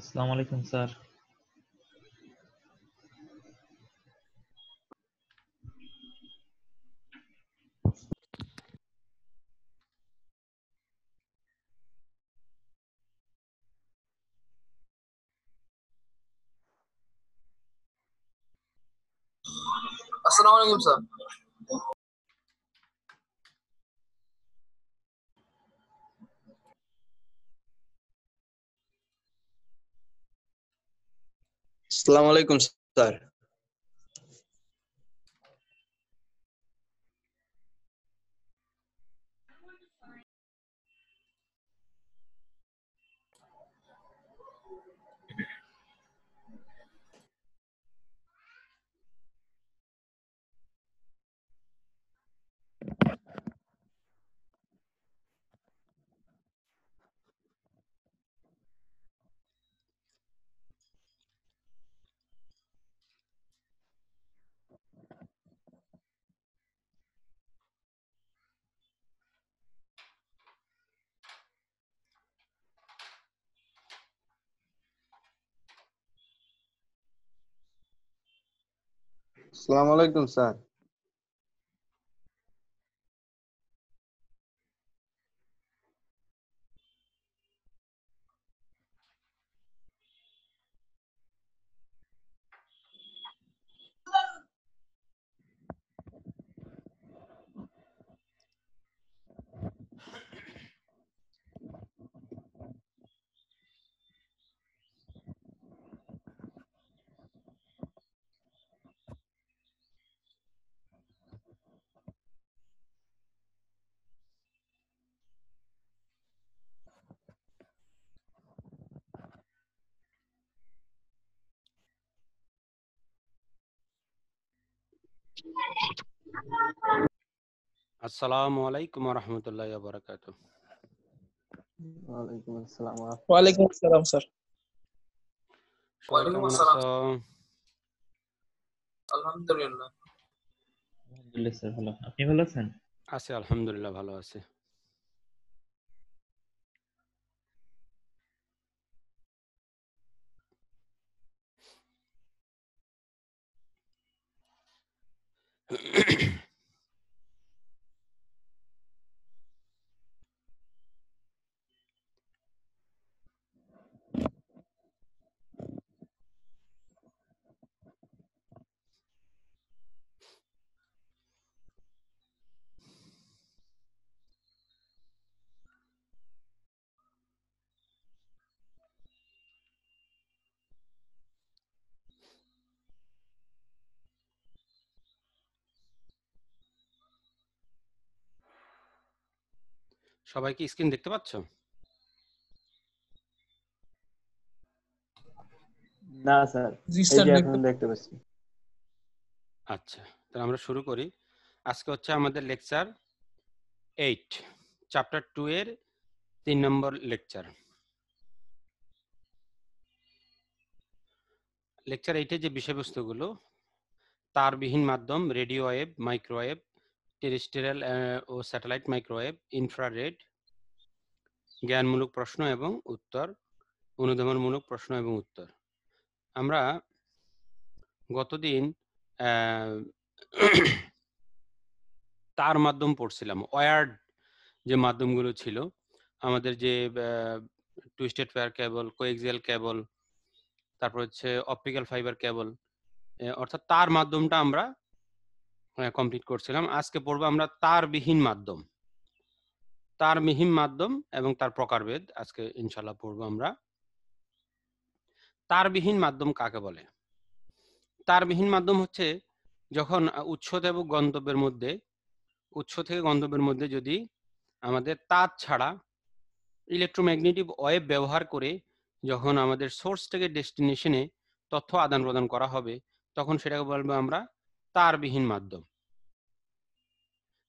আসসালামু আলাইকুম স্যার। আসসালামু আলাইকুম স্যার। আসসালামু আলাইকুম স্যার। আসসালামু আলাইকুম স্যার। আসসালামু আলাইকুম ওয়া রাহমাতুল্লাহি ওয়া বারাকাতুহু। ওয়ালাইকুম আসসালাম। ওয়ালাইকুম আসসালাম স্যার। সবাই ওয়ালাইকুম কেমন আসসালাম। আছো? আলহামদুলিল্লাহ। আলহামদুলিল্লাহ স্যার, ভালো। আপনি ভালো আছেন? আছি আলহামদুলিল্লাহ, ভালো আছি। সবাই কি স্ক্রিন দেখতে পাচ্ছ? না স্যার, জি এই স্যার, যে দেখতে এখন দেখতে পাচ্ছি। আচ্ছা, তাহলে আমরা শুরু করি। আজকে হচ্ছে আমাদের লেকচার 8, চ্যাপ্টার 2 এর 3 নম্বর লেকচার। লেকচার 8 এর যে বিষয়বস্তুগুলো: তারবিহীন মাধ্যম, রেডিও ওয়েভ, মাইক্রোওয়েভ, টেরেস্ট্রিয়াল ও স্যাটেলাইট মাইক্রোওয়েভ, ইনফ্রারেড, জ্ঞানমূলক প্রশ্ন এবং উত্তর, অনুধাবনমূলক প্রশ্ন এবং উত্তর। আমরা গতদিন তার মাধ্যম পড়ছিলাম, ওয়্যার্ড যে মাধ্যমগুলো ছিল আমাদের, যে টুইস্টেড ওয়্যার কেবল, কোএক্সিয়াল কেবল, তারপর হচ্ছে অপটিক্যাল ফাইবার কেবল, অর্থাৎ তার মাধ্যমটা আমরা কমপ্লিট করছিলাম। আজকে পড়বো আমরা তারবিহীন মাধ্যম, তারবিহীন মাধ্যম এবং তার প্রকারভেদ। আজকে ইনশাল্লাহ পড়বো আমরা। তারবিহীন মাধ্যম কাকে বলে? তারবিহীন মাধ্যম হচ্ছে যখন উৎস এবং গন্তব্যের মধ্যে, উৎস থেকে গন্তব্যের মধ্যে যদি আমাদের তার ছাড়া ইলেকট্রোম্যাগনেটিক ওয়েভ ব্যবহার করে যখন আমাদের সোর্স থেকে ডেস্টিনেশনে তথ্য আদান প্রদান করা হবে, তখন সেটাকে বলবো আমরা তারবিহীন মাধ্যম।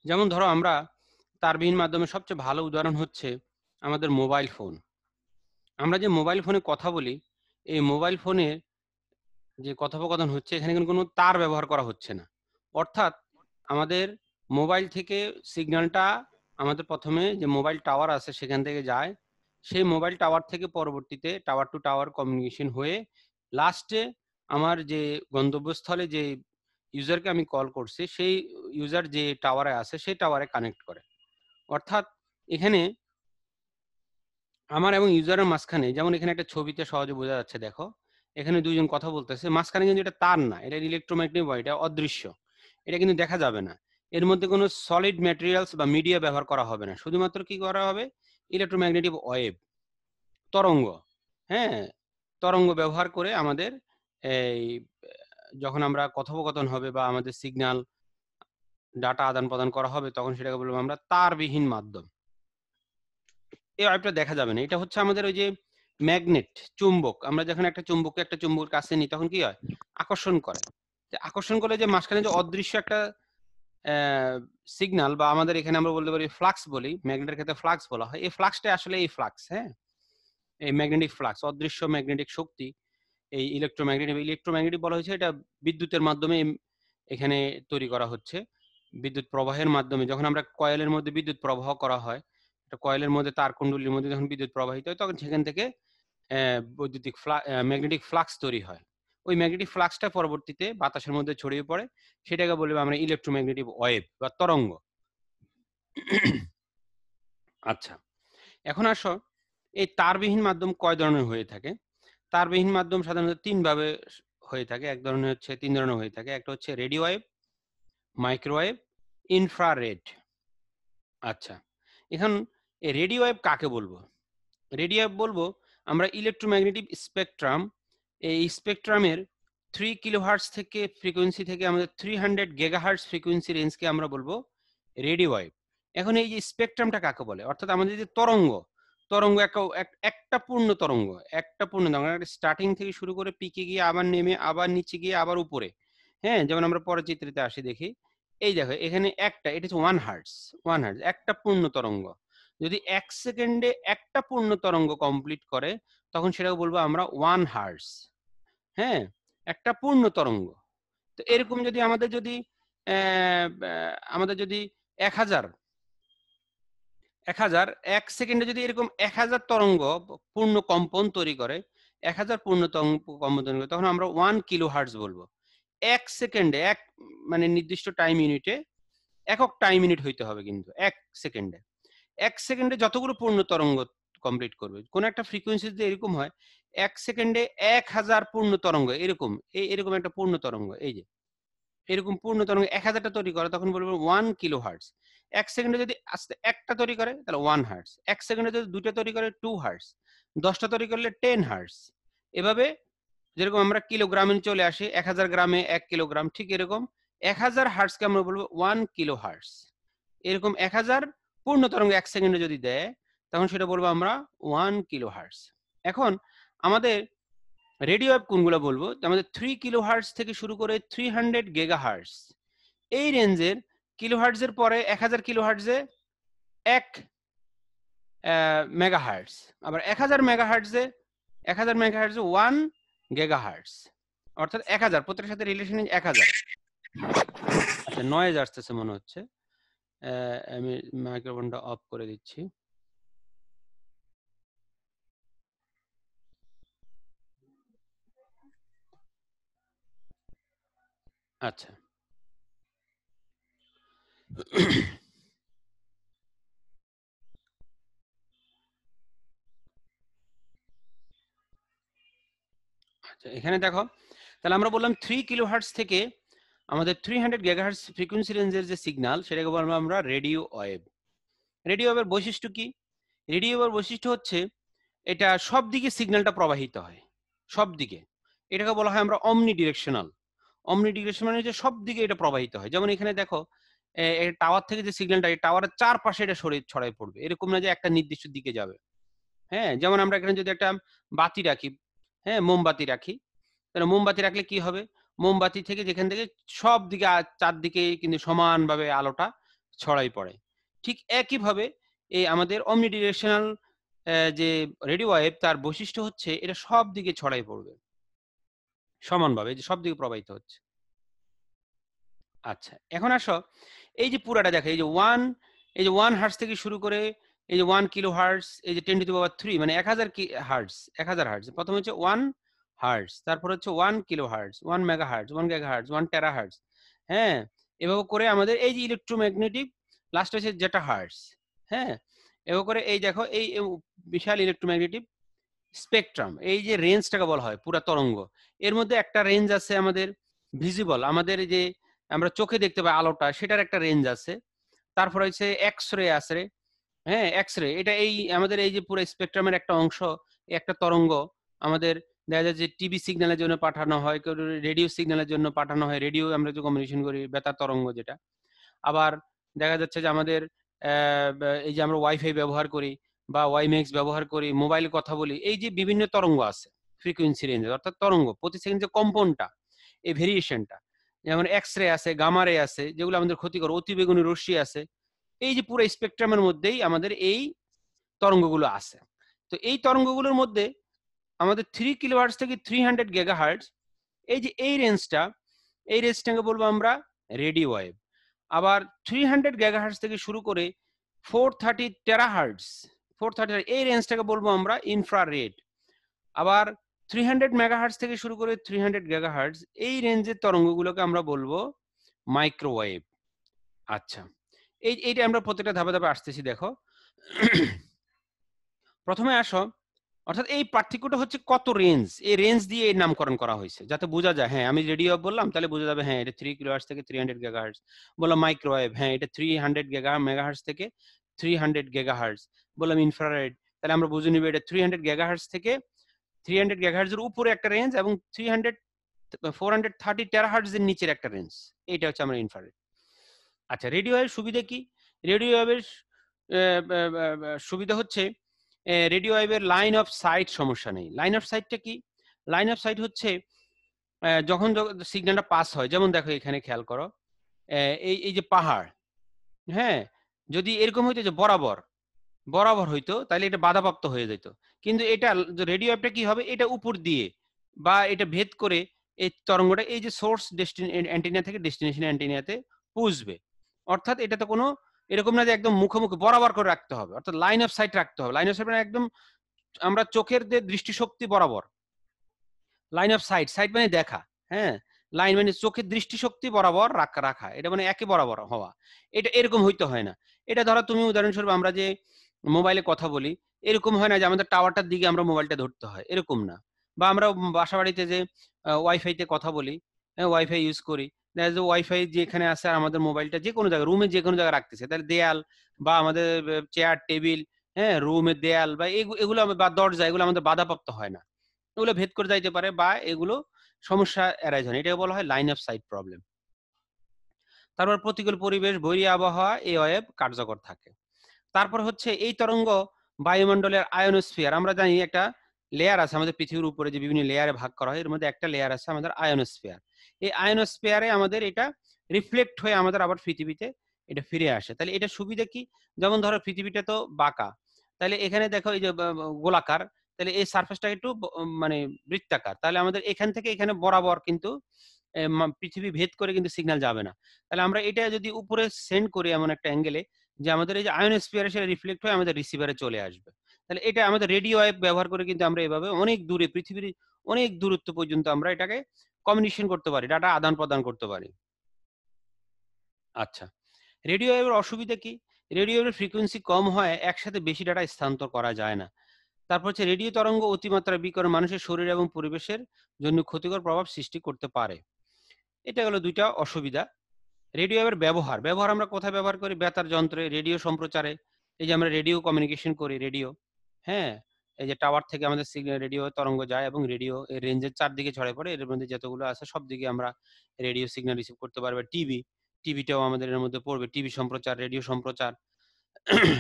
যেমন ধরো, আমরা তারবিহীন মাধ্যমের সবচেয়ে ভালো উদাহরণ হচ্ছে আমাদের মোবাইল ফোন। আমরা যে মোবাইল ফোনে কথা বলি, এই মোবাইল ফোনে যে কথোপকথন হচ্ছে, এখানে কিন্তু কোনো তার ব্যবহার করা হচ্ছে না। অর্থাৎ আমাদের মোবাইল থেকে সিগন্যালটা আমাদের প্রথমে যে মোবাইল টাওয়ার আছে সেখান থেকে যায়, সেই মোবাইল টাওয়ার থেকে পরবর্তীতে টাওয়ার টু টাওয়ার কমিউনিকেশন হয়ে লাস্টে আমার যে গন্তব্যস্থলে যে ইউজারকে আমি কল করছি সেই ইউজার যে টাওয়ারে আছে সেই টাওয়ারে কানেক্ট করে। অর্থাৎ এখানে আমার এবং ইউজারের মাঝখানে, যেমন এখানে একটা ছবিতে সহজে বোঝা যাচ্ছে, দেখো এখানে দুইজন কথা বলতেছে, মাঝখানে কিন্তু এটা তার না, এটা ইলেকট্রোম্যাগনেটিক ওয়েভ, এটা অদৃশ্য, এটা কিন্তু দেখা যাবে না। এর মধ্যে কোনো সলিড ম্যাটেরিয়ালস বা মিডিয়া ব্যবহার করা হবে না, শুধুমাত্র কি করা হবে, ইলেকট্রোম্যাগনেটিক ওয়েভ, তরঙ্গ। হ্যাঁ, তরঙ্গ ব্যবহার করে আমাদের এই যখন আমরা কথোপকথন হবে বা আমাদের সিগন্যাল ডাটা আদান প্রদান করা হবে, তখন সেটাকে বলবো আমরা তারবিহীন মাধ্যম। এই ওয়েভটা দেখা যাবে না, এটা হচ্ছে আমাদের ওই যে ম্যাগনেট, চুম্বক। আমরা যখন একটা চুম্বককে একটা চুম্বকের কাছে নিই তখন কি হয়, আকর্ষণ করে। আকর্ষণ করলে যে মাঝখানে যে অদৃশ্য একটা সিগন্যাল, বা আমাদের এখানে আমরা বলতে পারি ফ্লাক্স বলি, ম্যাগনেটের ক্ষেত্রে ফ্লাক্স বলা হয়, এই ফ্লাক্সটা আসলে এই ফ্লাক্স। হ্যাঁ, এই ম্যাগনেটিক ফ্লাক্স, অদৃশ্য ম্যাগনেটিক শক্তি, এই ইলেকট্রোম্যাগনেটিক বলা হয়েছে, এটা বিদ্যুতের মাধ্যমে এখানে তৈরি করা হচ্ছে, বিদ্যুৎ প্রবাহের মাধ্যমে। যখন আমরা কয়েলের মধ্যে বিদ্যুৎ প্রবাহ করা হয়, কয়েলের মধ্যে তারকুণ্ডলীর মধ্যে যখন বিদ্যুৎ প্রবাহিত হয়, তখন সেখান থেকে বৈদ্যুতিক ম্যাগনেটিক ফ্লাক্স তৈরি হয়। ওই ম্যাগনেটিক ফ্লাক্সটা পরবর্তীতে বাতাসের মধ্যে ছড়িয়ে পড়ে, সেটাকে বলবো আমরা ইলেকট্রোম্যাগনেটিক ওয়েভ বা তরঙ্গ। আচ্ছা, এখন আসো, এই তারবিহীন মাধ্যম কয় ধরনের হয়ে থাকে? তারবিহীন মাধ্যম সাধারণত তিন ভাবে হয়ে থাকে। এক ধরনের হচ্ছে, তিন ধরনের হয়ে থাকে। একটা হচ্ছে রেডিও ওয়েভ, মাইক্রোওয়েভ, ইনফ্রারেড। আচ্ছা, এখন এই রেডিও ওয়েভ কাকে বলবো? রেডিও ওয়েভ বলবো আমরা ইলেকট্রোম্যাগনেটিক স্পেকট্রাম, এই স্পেকট্রামের 3 কিলোহার্টজ থেকে ফ্রিকোয়েন্সি থেকে আমাদের 300 গিগাহার্টজ ফ্রিকোয়েন্সি রেঞ্জকে আমরা বলবো রেডিও ওয়েভ। এখন এই যে স্পেকট্রামটা কাকে বলে, অর্থাৎ আমাদের যে তরঙ্গ, তরঙ্গ একটা পূর্ণ তরঙ্গ, একটা পূর্ণ তরঙ্গ, স্টার্টিং থেকে শুরু করে পিকে গিয়ে আবার নেমে আবার নিচে গিয়ে আবার উপরে। হ্যাঁ, যেমন আমরা পরের চিত্রতে আসি দেখি, এই দেখো এখানে একটা, এটা হচ্ছে 1 হার্টজ, 1 হার্টজ একটা পূর্ণ তরঙ্গ। যদি 1 সেকেন্ডে একটা পূর্ণ তরঙ্গ কমপ্লিট করে, তখন সেটাকে বলবো আমরা 1 হার্টজ। হ্যাঁ, একটা পূর্ণ তরঙ্গ। তো এরকম যদি আমাদের যদি আমাদের যদি 1000 1 সেকেন্ডে যদি এরকম 1000 তরঙ্গ পূর্ণ কম্পন তৈরি করে, 1000 পূর্ণ কম্পন তৈরি করে, তখন আমরা 1 কিলো হার্টজ বলবো। 1 সেকেন্ডে, এক মানে নির্দিষ্ট টাইম ইউনিটে, একক টাইম ইউনিট হইতে হবে কিন্তু 1 সেকেন্ডে। 1 সেকেন্ডে যতগুলো পূর্ণ তরঙ্গ কমপ্লিট করবে, কোন একটা ফ্রিকোয়েন্সি যদি এরকম হয় 1 সেকেন্ডে 1000 পূর্ণ তরঙ্গ, এরকম এরকম একটা পূর্ণ তরঙ্গ, এই যে এরকম পূর্ণ তরঙ্গ 1000টা তৈরি করে, তখন বলবো 1 কিলো হার্টজ। 1 সেকেন্ডে যদি আস্তে একটা তৈরি করে তাহলে 1 হার্টজ, 1 সেকেন্ডে যদি দুইটা তৈরি করে 2 হার্টজ, 10টা তৈরি করলে 10 হার্টজ। এভাবে যেরকম আমরা কিলোগ্রামে চলে আসি, 1000 গ্রামে 1 কিলোগ্রাম, ঠিক এরকম 1000 হার্টজকে আমরা বলবো 1 কিলো হার্টজ। এরকম 1000 পূর্ণ তরঙ্গ 1 সেকেন্ডে যদি দেয়, তখন সেটা বলবো আমরা 1 কিলো হার্টজ। এখন আমাদের রেডিও ওয়েভ কোনগুলো বলবো, আমাদের 3 কিলো হার্টজ থেকে শুরু করে 300 গিগা হার্টজ, এই রেঞ্জের কিলো হার্টজের পরে 1000 কিলো হার্টজে 1 মেগা হার্টজ, আবার 1000 মেগা হার্টজে 1000 মেগা হার্টজে 1 গিগা হার্টজ, অর্থাৎ 1000 প্রত্যেকটার সাথে রিলেশন 1000। আচ্ছা, নয়েজ আসতেছে মনে হচ্ছে, আমি মাইক্রোফোনটা অফ করে দিচ্ছি। আচ্ছা, আচ্ছা এখানে দেখো, তাহলে আমরা বললাম 3 কিলোহার্টজ থেকে আমাদের 300 গিগাহার্টজ ফ্রিকোয়েন্সি রেঞ্জের যে সিগন্যাল, সেটাকে বলবো আমরা রেডিও ওয়েভ। রেডিও ওয়েভের বৈশিষ্ট্য কি? রেডিও ওয়েভের বৈশিষ্ট্য হচ্ছে এটা সব দিকে সিগন্যালটা প্রবাহিত হয়, সব দিকে। এটাকে বলা হয় আমরা অমনি ডিরেকশনাল। অমনি ডিরেকশন মানে যে সব দিকে এটা প্রবাহিত হয়। যেমন এখানে দেখো, টাওয়ার থেকে যে সিগন্যালটা, টাওয়ারের চারপাশে এটা ছড়াই পড়বে, এরকম না যে একটা নির্দিষ্ট দিকে যাবে। হ্যাঁ, যেমন আমরা এখানে যদি একটা বাতি রাখি, হ্যাঁ মোমবাতি রাখি, তাহলে মোমবাতি রাখলে কি হবে, মোমবাতি থেকে যেখান থেকে সব দিকে চারদিকে কিন্তু সমানভাবে আলোটা ছড়াই পড়ে। ঠিক একইভাবে এই আমাদের অমনি ডিরেকশনাল যে রেডিও ওয়েভ, তার বৈশিষ্ট্য হচ্ছে এটা সব দিকে ছড়াই পড়বে সমানভাবে, যে সব দিকে প্রবাহিত হচ্ছে। আচ্ছা, এখন আসো, এই যে পুরাটা দেখো, এই যে 1 হার্টজ থেকে শুরু করে এই যে 1 কিলো হার্টজ, এই যে 10 টু দি পাওয়ার 3 মানে 1000 হার্টজ, 1000 হার্টজ। প্রথমে হচ্ছে 1 হার্টজ, তারপর হচ্ছে 1 kilo hertz, 1 mega hertz, 1 giga hertz, 1 টেরা হার্টজ। হ্যাঁ, এভাবে করে আমাদের এই যে ইলেকট্রোম্যাগনেটিক লাস্ট হচ্ছে যেটা হার্টজ। হ্যাঁ, এভাবে করে এই দেখো এই বিশাল ইলেকট্রোম্যাগনেটিক স্পেকট্রাম, এই যে রেঞ্জটাকে বলা হয় পুরা তরঙ্গ। এর মধ্যে একটা রেঞ্জ আছে আমাদের ভিজিবল, আমাদের যে আমরা চোখে দেখতে পাই আলোটা, সেটার একটা রেঞ্জ আছে। তারপর হচ্ছে এক্স রে আছে। হ্যাঁ, এক্স রে, এটা এই আমাদের এই যে পুরো স্পেকট্রামের একটা অংশ, একটা তরঙ্গ আমাদের দেখা যায় যে টিভি সিগন্যালের জন্য পাঠানো হয়, রেডিও সিগন্যালের জন্য পাঠানো হয়, রেডিও আমরা যে কমিউনিকেশন করি বেতার তরঙ্গ যেটা। আবার দেখা যাচ্ছে যে আমাদের এই যে আমরা ওয়াইফাই ব্যবহার করি বা ওয়াইম্যাক্স ব্যবহার করি, মোবাইলে কথা বলি, এই যে বিভিন্ন তরঙ্গ আছে ফ্রিকোয়েন্সি রেঞ্জ, অর্থাৎ তরঙ্গ প্রতি সেকেন্ড যে কম্পনটা, এই ভেরিয়েশনটা, যেমন এক্স রে আছে, গামা রে আছে, যেগুলো আমাদের ক্ষতিকর, অতিবেগুনি রশ্মি আছে। এই যে পুরো স্পেকট্রামের মধ্যেই আমাদের এই তরঙ্গগুলো আছে। তো এই তরঙ্গগুলোর মধ্যে আমাদের 3 কিলোহার্টজ থেকে 300 গিগাহার্টজ, এই যে এই রেঞ্জটা, এই রেঞ্জটাকে বলবো আমরা রেডিও ওয়েভ। আবার 300 গিগাহার্টজ থেকে শুরু করে 430 টেরাহার্টজ, 430 এই রেঞ্জটাকে বলবো আমরা ইনফ্রারেড। আবার 300 মেগাহার্টজ থেকে শুরু করে 300 গিগাহার্টজ এই রেঞ্জের তরঙ্গগুলোকে আমরা বলবো মাইক্রোওয়েভ। আচ্ছা, এইটা আমরা প্রত্যেকটা ধাপে ধাপে আসতেছি। দেখো, প্রথমে আসো, অর্থাৎ এই পার্থক্যটা হচ্ছে কত রেঞ্জ, এই রেঞ্জ দিয়ে এর নামকরণ করা হয়েছে যাতে বোঝা যায়। হ্যাঁ, আমি রেডিও বললাম তাহলে বোঝা যাবে, হ্যাঁ এটা 3 কিলোহার্টজ থেকে 300 গিগাহার্টজ। বললাম মাইক্রোওয়েভ, হ্যাঁ এটা 300 মেগাহার্টজ থেকে 300 গিগাহার্টজ। বললাম ইনফ্রারেড, তাহলে আমরা বুঝে নিব এটা 300 গিগাহার্টজ থেকে 300 গিগাহার্টজের উপরে একটা রেঞ্জ এবং 430 টেরাহার্টজ এর নিচের একটা রেঞ্জ, এইটা হচ্ছে আমরা ইনফ্রারেড। আচ্ছা, রেডিও ওয়েভ সুবিধা কি? রেডিও ওয়েভের সুবিধা হচ্ছে রেডিও ওয়েভের লাইন অফ সাইট সমস্যা নেই। লাইন অফ সাইটটা কি? লাইন অফ সাইট হচ্ছে যখন সিগন্যালটা পাস হয়, যেমন দেখো এখানে খেয়াল করো, এই যে পাহাড়, হ্যাঁ, যদি এরকম হইতো যে বরাবর বরাবর হইতো তাহলে এটা বাধাপ্রাপ্ত হয়ে যেত। কিন্তু এটা রেডিও ওয়েভটা কি হবে, এটা উপর দিয়ে বা এটা ভেদ করে এই তরঙ্গটা এই যে সোর্স অ্যান্টেনা থেকে ডেস্টিনেশন অ্যান্টেনাতে পৌঁছবে। অর্থাৎ এটাতে কোনো এরকম না যে একদম মুখোমুখি বরাবর করে রাখতে হবে, অর্থাৎ লাইন অফ সাইট রাখতে হবে। লাইন অফ সাইট মানে একদম আমরা চোখের যে দৃষ্টিশক্তি বরাবর, লাইন অফ সাইট, সাইট মানে দেখা, হ্যাঁ, লাইন মানে চোখের দৃষ্টিশক্তি বরাবর রাখা, এটা মানে একে বরাবর হওয়া। এটা এরকম হইতে হয় না। এটা ধরো তুমি উদাহরণস্বরূপ আমরা যে মোবাইলে কথা বলি, এরকম হয় না যে আমাদের টাওয়ারটার দিকে আমরা মোবাইলটা ধরতে হয়, এরকম না। বা আমরা বাসা বাড়িতে যে ওয়াইফাইতে কথা বলি, ওয়াইফাই ইউজ করি, দেখা যায় ওয়াইফাই যেখানে আছে আর আমাদের মোবাইলটা যে কোনো জায়গায়, রুমে যে কোনো জায়গায় রাখতেছে, তাহলে দেয়াল বা আমাদের চেয়ার টেবিল, হ্যাঁ, রুমের দেয়াল বা এগুলো বা দরজা, এগুলো আমাদের বাধাপ্রাপ্ত হয় না, এগুলো ভেদ করে যাইতে পারে বা এগুলো সমস্যা এড়াই যায়, এটাকে বলা হয় লাইন অফ সাইট প্রবলেম। তারপর প্রতিকূল পরিবেশ, বৈরী আবহাওয়া এই ওয়েভ কার্যকর থাকে। তারপর হচ্ছে এই তরঙ্গ বায়ুমণ্ডলের আয়নোস্ফিয়ার, আমরা জানি একটা লেয়ার আছে আমাদের পৃথিবীর উপরে যে বিভিন্ন লেয়ারে ভাগ করা হয়, এর মধ্যে একটা লেয়ার আছে আমাদের আয়নোস্ফিয়ার। এই আয়নোস্ফিয়ারে আমাদের এটা রিফ্লেক্ট হয়ে আমাদের আবার পৃথিবীতে এটা ফিরে আসে। তাহলে এটা সুবিধা কি? যেমন ধরো পৃথিবীটা তো বাঁকা, তাহলে এখানে দেখো এই যে গোলাকার, তাহলে এই সারফেসটা একটু মানে বৃত্তাকার, তাহলে আমাদের এখান থেকে এখানে বরাবর কিন্তু পৃথিবী ভেদ করে কিন্তু সিগন্যাল যাবে না। তাহলে আমরা এটা যদি উপরে সেন্ড করি এমন একটা অ্যাঙ্গেলে যে আমাদের এই যে আয়নোস্ফিয়ারে সেটা রিফ্লেক্ট হয়ে আমাদের রিসিভারে চলে আসবে। তাহলে এটা আমাদের রেডিও ওয়েভ ব্যবহার করে কিন্তু আমরা এভাবে অনেক দূরে পৃথিবীর অনেক দূরত্ব পর্যন্ত আমরা এটাকে কমিউনিকেশন করতে পারি, ডাটা আদান প্রদান করতে পারি। আচ্ছা, রেডিও ওয়েভের অসুবিধা কি? রেডিও ওয়েভের ফ্রিকোয়েন্সি কম হয়, একসাথে বেশি ডাটা স্থানান্তর করা যায় না। তারপর হচ্ছে রেডিও তরঙ্গ অতিমাত্রা বিকিরণ মানুষের শরীর এবং পরিবেশের জন্য ক্ষতিকর প্রভাব সৃষ্টি করতে পারে। এটা হলো দুইটা অসুবিধা। রেডিও ওয়েভের ব্যবহার আমরা কোথায় ব্যবহার করি? বেতার যন্ত্রে, রেডিও সম্প্রচারে, এই যে আমরা রেডিও কমিউনিকেশন করি, রেডিও, হ্যাঁ, এই যে টাওয়ার থেকে আমাদের সিগন্যাল রেডিও তরঙ্গ যায় এবং রেডিও এর রেঞ্জের চারদিকে ছড়িয়ে পড়ে, এর মধ্যে যতগুলো আছে সব দিকে আমরা রেডিও সিগন্যাল রিসিভ করতে পারবে। টিভিটাও আমাদের এর মধ্যে পড়বে, টিভি সম্প্রচার, রেডিও সম্প্রচার।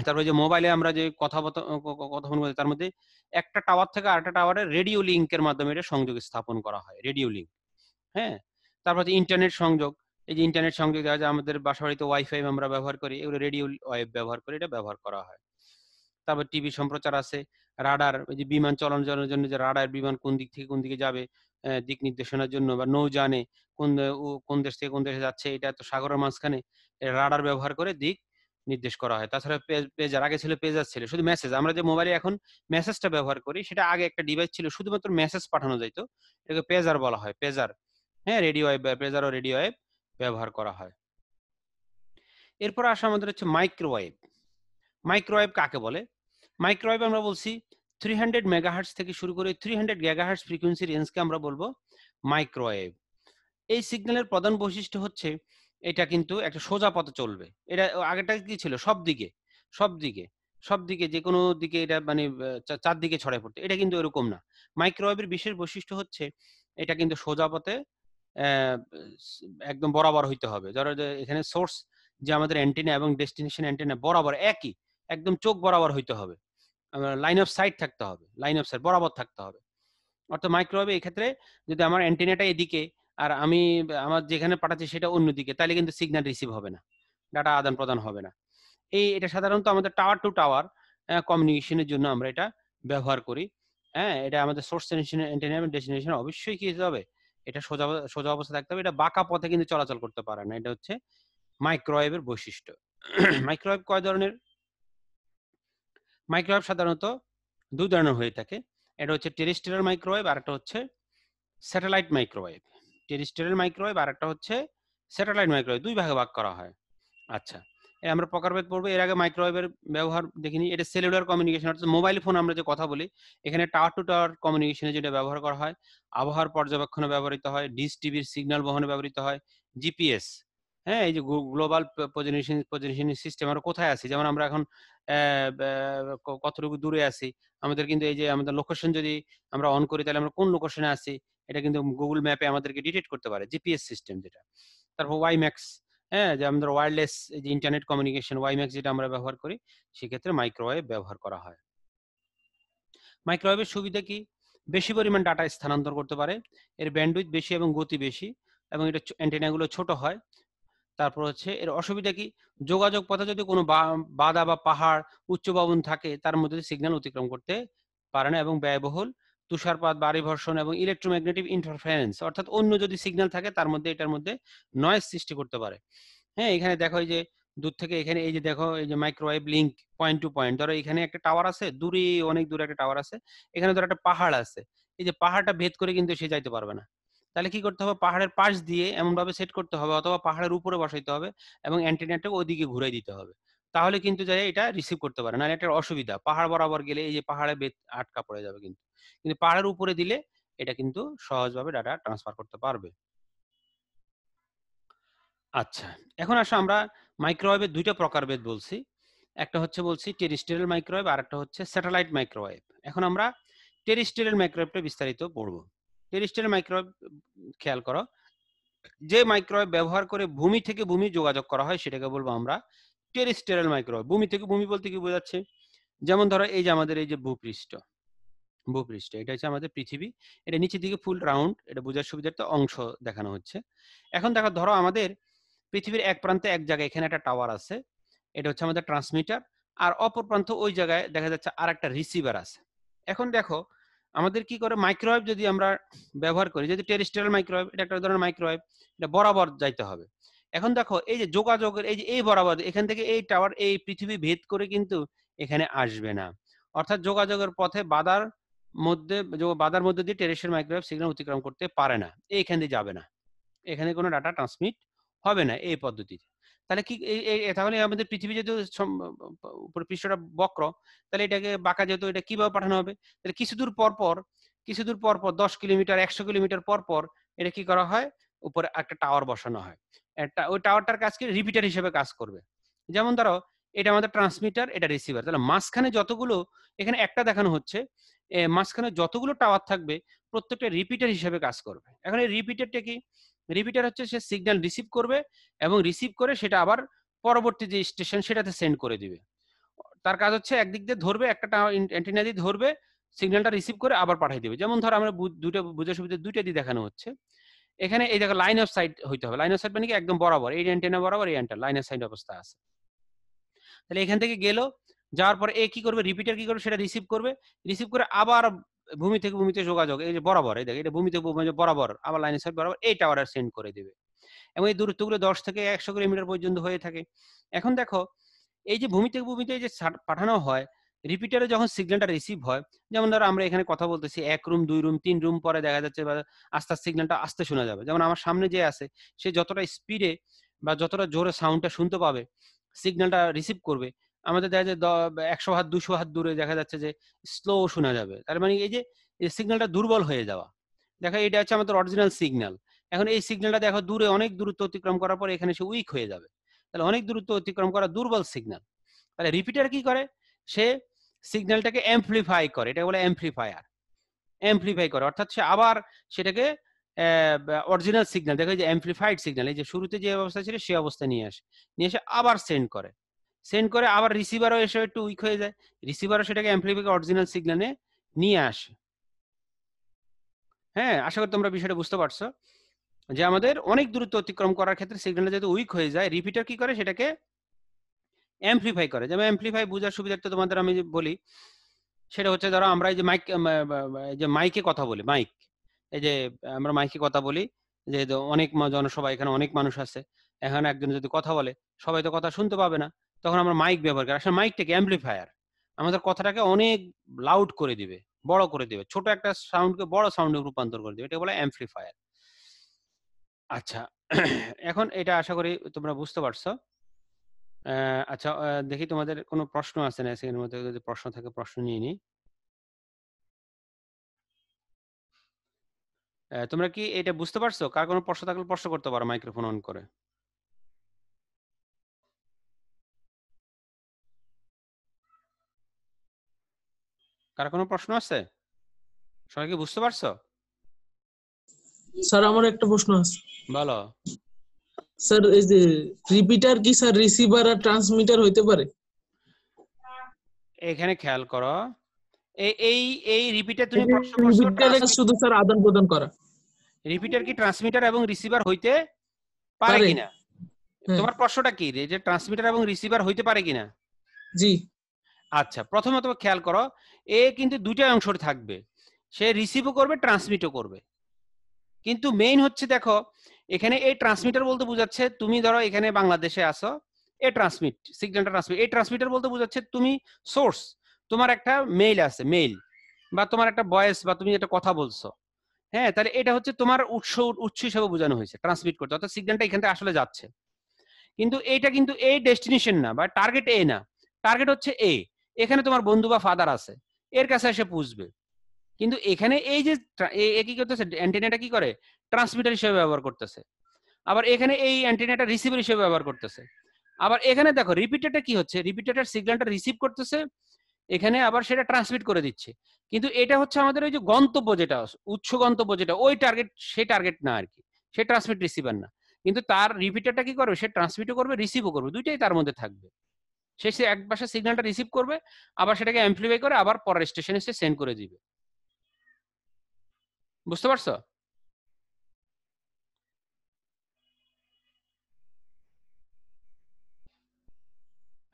তারপরে যে মোবাইলে আমরা যে কথা বলি তার মধ্যে একটা টাওয়ার থেকে আরেকটা টাওয়ারে রেডিও লিংকের মাধ্যমে এটা সংযোগ স্থাপন করা হয়, রেডিও লিংক, হ্যাঁ। তারপর হচ্ছে ইন্টারনেট সংযোগ, এই যে ইন্টারনেট সংযোগ দেখা যায় আমাদের বাসা বাড়িতে ওয়াইফাই আমরা ব্যবহার করি, এগুলো রেডিও ওয়েভ ব্যবহার করে এটা ব্যবহার করা হয়। তারপর টিভি সম্প্রচার আছে, রাডার, ওই যে বিমান চলাচলের জন্য যে রাডার, বিমান কোন দিক থেকে কোন দিকে যাবে দিক নির্দেশনার জন্য, বা নৌযানে কোন দেশ থেকে কোন দেশে যাচ্ছে, এটা তো সাগরের মাঝখানে রাডার ব্যবহার করে দিক নির্দেশ করা হয়। তাছাড়া পেজার, আগে ছিল পেজার, ছিল শুধু মেসেজ। আমরা যে মোবাইলে এখন মেসেজটা ব্যবহার করি, সেটা আগে একটা ডিভাইস ছিল শুধুমাত্র মেসেজ পাঠানো যাইত, এটাকে পেজার বলা হয়, পেজার। হ্যাঁ, রেডিও ওয়েভ, পেজার ও রেডিও ওয়েভ ব্যবহার করা হয়। এরপর আসা আমাদের হচ্ছে মাইক্রোওয়েভ। মাইক্রোওয়েভ কাকে বলে? মাইক্রোওয়েভ আমরা বলছি 300 মেগাহার্টজ থেকে শুরু করে 300 গিগাহার্টজ ফ্রিকোয়েন্সি রেঞ্জকে আমরা বলবো মাইক্রোওয়েভ। এই সিগন্যালের প্রধান বৈশিষ্ট্য হচ্ছে এটা কিন্তু একটা সোজা পথে চলবে। এটা আগেটা কি ছিল, সব দিকে সব দিকে সব দিকে, যে কোনো দিকে এটা মানে চারদিকে ছড়ায় পড়তো। এটা কিন্তু এরকম না। মাইক্রোওয়েভের বিশেষ বৈশিষ্ট্য হচ্ছে এটা কিন্তু সোজা পথে একদম বরাবর হইতে হবে। ধরো যে এখানে সোর্স যে আমাদের অ্যান্টেনা এবং ডেস্টিনেশন অ্যান্টেনা বরাবর একই, একদম চোখ বরাবর হইতে হবে, লাইন অফ সাইট থাকতে হবে, লাইন অফ সাইট বরাবর থাকতে হবে। অর্থাৎ মাইক্রোওয়েভে এই ক্ষেত্রে যদি আমার অ্যান্টেনাটা এদিকে আর আমি আমার যেখানে পাঠাচ্ছি সেটা অন্যদিকে, তাহলে কিন্তু সিগন্যাল রিসিভ হবে না, ডাটা আদান প্রদান হবে না। এটা সাধারণত আমাদের টাওয়ার টু টাওয়ার কমিউনিকেশনের জন্য আমরা এটা ব্যবহার করি। হ্যাঁ, এটা আমাদের সোর্স অ্যান্টেনা এবং ডেস্টিনেশন অবশ্যই কি হবে, এটা সোজা সোজা অবস্থা থাকতে হবে, এটা বাঁকা পথে কিন্তু চলাচল করতে পারে না। এটা হচ্ছে মাইক্রোওয়েভের বৈশিষ্ট্য। মাইক্রোওয়েভ কয় ধরনের? মাইক্রোওয়েভ সাধারণত দুই ধরনের হয়ে থাকে। এটা হচ্ছে টেরেস্ট্রিয়াল মাইক্রোওয়েভ, আর একটা হচ্ছে স্যাটেলাইট মাইক্রোওয়েভ। টেরেস্ট্রিয়াল মাইক্রোওয়েভ আর একটা হচ্ছে স্যাটেলাইট মাইক্রোওয়েভ, দুই ভাগে ভাগ করা হয়। আচ্ছা, আমরা প্রকারভেদ পড়বো। এর আগে মাইক্রোওয়েভের ব্যবহার দেখিনি। এটা সেলুলার কমিউনিকেশন, অর্থাৎ মোবাইল ফোন আমরা যে কথা বলি, এখানে টাওয়ার টু টাওয়ার কমিউনিকেশনে যেটা ব্যবহার করা হয়, আবহাওয়ার পর্যবেক্ষণে ব্যবহৃত হয়, ডিশ টিভির সিগন্যাল বহনে ব্যবহৃত হয়, জিপিএস, হ্যাঁ, এই যে গ্লোবাল পজিশনিং সিস্টেম, আমরা কোথায় আছি, যেমন আমরা এখন কতটুকু দূরে আছি, আমাদের কিন্তু এই যে আমাদের লোকেশন যদি আমরা অন করি, তাহলে আমরা কোন লোকেশনে আছি এটা কিন্তু গুগল ম্যাপে আমাদেরকে ডিটেক্ট করতে পারে, জিপিএস সিস্টেম যেটা। তারপর ওয়াইম্যাক্স, হ্যাঁ, যে আমাদের ওয়্যারলেস যে ইন্টারনেট কমিউনিকেশন, ওয়াইম্যাক্স যেটা আমরা ব্যবহার করি, সেক্ষেত্রে মাইক্রোওয়েভ ব্যবহার করা হয়। মাইক্রোওয়েভের সুবিধা কি? বেশি পরিমাণ ডাটা স্থানান্তর করতে পারে, এর ব্যান্ডউইথ বেশি এবং গতি বেশি, এবং এটা অ্যান্টেনাগুলো ছোট হয়। তারপর হচ্ছে এর অসুবিধা কি? যোগাযোগ পথে যদি কোনো বাধা বা পাহাড়, উচ্চ ভবন থাকে, তার মধ্যে সিগন্যাল অতিক্রম করতে পারে না, এবং ব্যয়বহুল, তুষারপাত, বাড়ি বর্ষণ এবং ইলেকট্রোম্যাগনেটিক ইন্টারফারেন্স, অর্থাৎ অন্য যদি সিগন্যাল থাকে তার মধ্যে এটার মধ্যে নয়েজ সৃষ্টি করতে পারে। হ্যাঁ, এখানে দেখো এই যে দূর থেকে, এখানে এই যে দেখো এই যে microwave link point to point, ধরো এখানে একটা টাওয়ার আছে, দূরে অনেক দূরে একটা টাওয়ার আছে, এখানে ধরো একটা পাহাড় আছে, এই যে পাহাড়টা ভেদ করে কিন্তু সে যাইতে পারবে না। তাহলে কি করতে হবে? পাহাড়ের পাশ দিয়ে এমন ভাবে সেট করতে হবে, অথবা পাহাড়ের উপরে বসাইতে হবে এবং অ্যান্টেনাটা ওইদিকে ঘুরাই দিতে হবে, তাহলে কিন্তু যাই এটা রিসিভ করতে পারে না। এটা অসুবিধা, পাহাড় বরাবর গেলে এই যে পাহাড়ে আটকা পড়ে যাবে, কিন্তু কিন্তু পাহাড়ের উপরে দিলে এটা কিন্তু সহজভাবে ডাটা ট্রান্সফার করতে পারবে। আচ্ছা, এখন আসো আমরা মাইক্রোওয়েভের দুইটা প্রকারভেদ বলছি। একটা হচ্ছে বলছি টেরেস্ট্রিয়াল মাইক্রোওয়েভ, আর একটা হচ্ছে স্যাটেলাইট মাইক্রোওয়েভ। এখন আমরা টেরেস্ট্রিয়াল মাইক্রোওয়েভটা বিস্তারিত পড়ব। টেরেস্ট্রিয়াল মাইক্রোওয়েভ, খেয়াল করো, যে মাইক্রোওয়েভ ব্যবহার করে ভূমি থেকে ভূমি যোগাযোগ করা হয় সেটাকে বলবো আমরা টেরেস্ট্রিয়াল মাইক্রোওয়েভ। ভূমি থেকে ভূমি বলতে কি বোঝাচ্ছে? যেমন ধরো এই যে আমাদের এই যে ভূপৃষ্ঠ, এটা হচ্ছে আমাদের পৃথিবী, এটা নিচের দিকে ফুল রাউন্ড, এটা বোঝার সুবিধার্থে অংশ দেখানো হচ্ছে। এখন দেখো, ধরো আমাদের পৃথিবীর এক প্রান্তে এক জায়গায় এখানে একটা টাওয়ার আছে, এটা হচ্ছে আমাদের ট্রান্সমিটার, আর অপর প্রান্ত ওই জায়গায় দেখা যাচ্ছে আর একটা রিসিভার আছে। এখন দেখো আমাদের কি করে, মাইক্রোওয়েভ যদি আমরা ব্যবহার করি, যদি টেরেস্ট্রিয়াল মাইক্রোওয়েভ, এটা একটা ধরনের মাইক্রোওয়েভ, এটা বরাবর যাইতে হবে। এখন দেখো এই যে যোগাযোগের এই যে এই বরাবর, এখান থেকে এই টাওয়ার এই পৃথিবী ভেদ করে কিন্তু এখানে আসবে না, অর্থাৎ যোগাযোগের পথে বাধার মধ্যে দিয়ে টেরেস্ট্রিয়াল মাইক্রোওয়েভ সিগন্যাল অতিক্রম করতে পারে না, এইখান দিয়ে যাবে না, এখানে কোনো ডাটা ট্রান্সমিট হবে না এই পদ্ধতিতে। তাহলে কি তাহলে আমাদের পৃথিবী যেহেতু উপরে পৃষ্ঠটা বক্র, তাহলে এটাকে বাঁকা, যেহেতু এটা কিভাবে পাঠানো হবে? তাহলে কিছু দূর পর পর 10 কিলোমিটার 100 কিলোমিটার পর পর এটা কি করা হয়, উপরে একটা টাওয়ার বসানো হয়। ওই টাওয়ারটার কাজ কি, রিপিটার হিসেবে কাজ করবে। যেমন ধরো এটা আমাদের ট্রান্সমিটার, এটা রিসিভার, তাহলে মাঝখানে যতগুলো, এখানে একটা দেখানো হচ্ছে, মাঝখানে যতগুলো টাওয়ার থাকবে প্রত্যেকটা রিপিটার হিসেবে কাজ করবে। এখন এই রিপিটারটা কি? রিপিটার হচ্ছে সে সিগন্যাল রিসিভ করবে এবং রিসিভ করে সেটা আবার পরবর্তী যে স্টেশন সেটাতে সেন্ড করে দিবে। তার কাজ হচ্ছে একদিক দিয়ে ধরবে, একটা অ্যান্টেনা দিয়ে ধরবে, সিগন্যালটা রিসিভ করে আবার পাঠিয়ে দিবে। যেমন ধর আমরা দুটো বুঝার সুবিধা দুইটা দিয়ে দেখানো হচ্ছে। এখানে এই দেখো লাইন অফ সাইট হইতে হবে, লাইন অফ সাইট মানে কি একদম বরাবর, এই অ্যান্টেনা বরাবর এই অ্যান্টেনা লাইন অফ সাইট অবস্থা আছে। তাহলে এখান থেকে গেল, যাওয়ার পরে এ কি করবে, রিপিটার কি করবে, সেটা রিসিভ করবে, রিসিভ করে আবার ভূমি থেকে ভূমিতে যোগাযোগ, এই যে বরাবর, এই দেখো এটা ভূমি থেকে বরাবর আবার লাইন অফ সাইট বরাবর এই টাওয়ারে সেন্ড করে দিবে, এবং এই দূরত্বগুলো 10 থেকে 100 কিলোমিটার পর্যন্ত হয়ে থাকে। এখন দেখো এই যে ভূমি থেকে ভূমিতে যে পাঠানো হয়, রিপিটারে যখন সিগন্যালটা রিসিভ হয়, যেমন ধরো আমরা এখানে কথা বলতেছি 1 রুম 2 রুম 3 রুম পরে দেখা যাচ্ছে বা আস্তে আস্তে সিগন্যালটা আস্তে শোনা যাবে। যেমন আমার সামনে যে আছে সে যতটা স্পিডে বা যতটা জোরে সাউন্ডটা শুনতে পাবে, সিগন্যালটা রিসিভ করবে, আমাদের দেখা যায় 100 হাত 200 হাত দূরে দেখা যাচ্ছে যে স্লো শোনা যাবে। তার মানে এই যে সিগন্যালটা দুর্বল হয়ে যাওয়া, দেখো এটা হচ্ছে আমাদের অরিজিনাল সিগন্যাল। এখন এই সিগন্যালটা দেখো দূরে অনেক দূরত্ব অতিক্রম করার পরে এখানে সে উইক হয়ে যাবে, তাহলে অনেক দূরত্ব অতিক্রম করা দুর্বল সিগন্যাল। তাহলে রিপিটার কি করে, সে সিগন্যালটাকে অ্যাম্পলিফাই করে, এটা বলে অ্যাম্পলিফায়ার, অ্যাম্পলিফাই করে, অর্থাৎ সে আবার সেটাকে অরিজিনাল সিগন্যাল, দেখো যে অ্যাম্পলিফাইড সিগন্যাল, এই যে শুরুতে যে অবস্থা ছিল সেই অবস্থা নিয়ে আসে, নিয়ে এসে আবার সেন্ড করে, সেন্ড করে আবার রিসিভারও এসে একটু উইক হয়ে যায়, রিসিভারও সেটাকে অ্যাম্পলিফাই অরিজিনাল সিগন্যালে নিয়ে আসে। হ্যাঁ, আশা করি তোমরা বিষয়টা বুঝতে পারছো যে আমাদের অনেক দূরত্ব অতিক্রম করার ক্ষেত্রে সিগন্যালটা যেহেতু উইক হয়ে যায়, রিপিটার কি করে সেটাকে অ্যাম্পলিফাই করে। যেমন অ্যাম্পলিফাই বোঝার সুবিধার্থে তোমাদের আমি বলি, সেটা হচ্ছে ধরো আমরা এই যে মাইক, এই যে মাইকে কথা বলি, মাইক, এই যে আমরা মাইকে কথা বলি, যে অনেক জনসভা, এখানে অনেক মানুষ আছে, এখানে একজন যদি কথা বলে সবাই তো কথা শুনতে পাবে না, তখন আমরা মাইক ব্যবহার করি। আসলে মাইকটাকে অ্যাম্পলিফায়ার, আমাদের কথাটাকে অনেক লাউড করে দিবে, বড় করে দিবে, ছোট একটা সাউন্ডকে বড় সাউন্ডে রূপান্তর করে দিবে, এটা বলে অ্যাম্পলিফায়ার। আচ্ছা, এখন এটা আশা করি তোমরা বুঝতে পারছো। আচ্ছা, দেখি তোমাদের কোনো প্রশ্ন আছে না, এর মধ্যে যদি প্রশ্ন থাকে প্রশ্ন নিয়ে নিই। তোমরা কি এটা বুঝতে পারছো? কার কোনো প্রশ্ন থাকলে প্রশ্ন করতে পারো মাইক্রোফোন অন করে। কার কোনো প্রশ্ন আছে? সবাই কি বুঝতে পারছো? স্যার আমার একটা প্রশ্ন আছে। বলো। স্যার এই যে রিপিটার কি স্যার রিসিভার আর ট্রান্সমিটার হইতে পারে? এখানে খেয়াল করো, এই এই এই রিপিটার তুমি প্রশ্ন করছো, রিপিটার শুধু স্যার আদান প্রদান করা, রিপিটার কি ট্রান্সমিটার এবং রিসিভার হইতে পারে পারে। কিনা? তোমার প্রশ্নটা কি, যে ট্রান্সমিটার এবং রিসিভার হইতে পারে কিনা? জি। আচ্ছা, প্রথমত খেয়াল করো, এ কিন্তু দুইটা অংশ থাকবে, সে রিসিভও করবে ট্রান্সমিটও করবে, কিন্তু মেইন হচ্ছে দেখো এখানে এই ট্রান্সমিটার বলতে বোঝাচ্ছে তুমি ধরো এখানে বাংলাদেশে আসো, এ ট্রান্সমিট সিগন্যালটা ট্রান্সমিট, এই ট্রান্সমিটার বলতে বোঝাচ্ছে তুমি সোর্স, তোমার একটা মেইল আছে, মেইল বা তোমার একটা ভয়েস বা তুমি একটা কথা বলছো, হ্যাঁ, তাহলে এটা হচ্ছে তোমার উৎস হিসেবে বোঝানো হয়েছে ট্রান্সমিট করতে, অর্থাৎ সিগন্যালটা এখান থেকে আসলে যাচ্ছে, কিন্তু এইটা কিন্তু এই ডেস্টিনেশন না বা টার্গেট এ না, টার্গেট হচ্ছে এ, এখানে তোমার বন্ধু বা ফাদার আছে, এর কাছে এসে পুষবে, কিন্তু এখানে এই যে কি করতেছে, অ্যান্টেনাটা কি করে ট্রান্সমিটার হিসেবে ব্যবহার করতেছে, আবার এখানে এই অ্যান্টেনাটা রিসিভার হিসেবে ব্যবহার করতেছে, আবার এখানে দেখো রিপিটারটা কি হচ্ছে, রিপিটারটার সিগন্যালটা রিসিভ করতেছে, এখানে আবার সেটা ট্রান্সমিট করে দিচ্ছে, কিন্তু এটা হচ্ছে আমাদের ওই যে গন্তব্য, যেটা উৎস গন্তব্য, যেটা ওই টার্গেট, সেই টার্গেট না আর কি, সে ট্রান্সমিট রিসিভার না, কিন্তু তার রিপিটারটা কি করবে, সে ট্রান্সমিটও করবে রিসিভও করবে, দুইটাই তার মধ্যে থাকবে, সে এক পাশে সিগন্যালটা রিসিভ করবে, আবার সেটাকে অ্যাম্পলিফাই করে আবার পরের স্টেশনে সে সেন্ড করে দিবে। বুঝতে পারছো?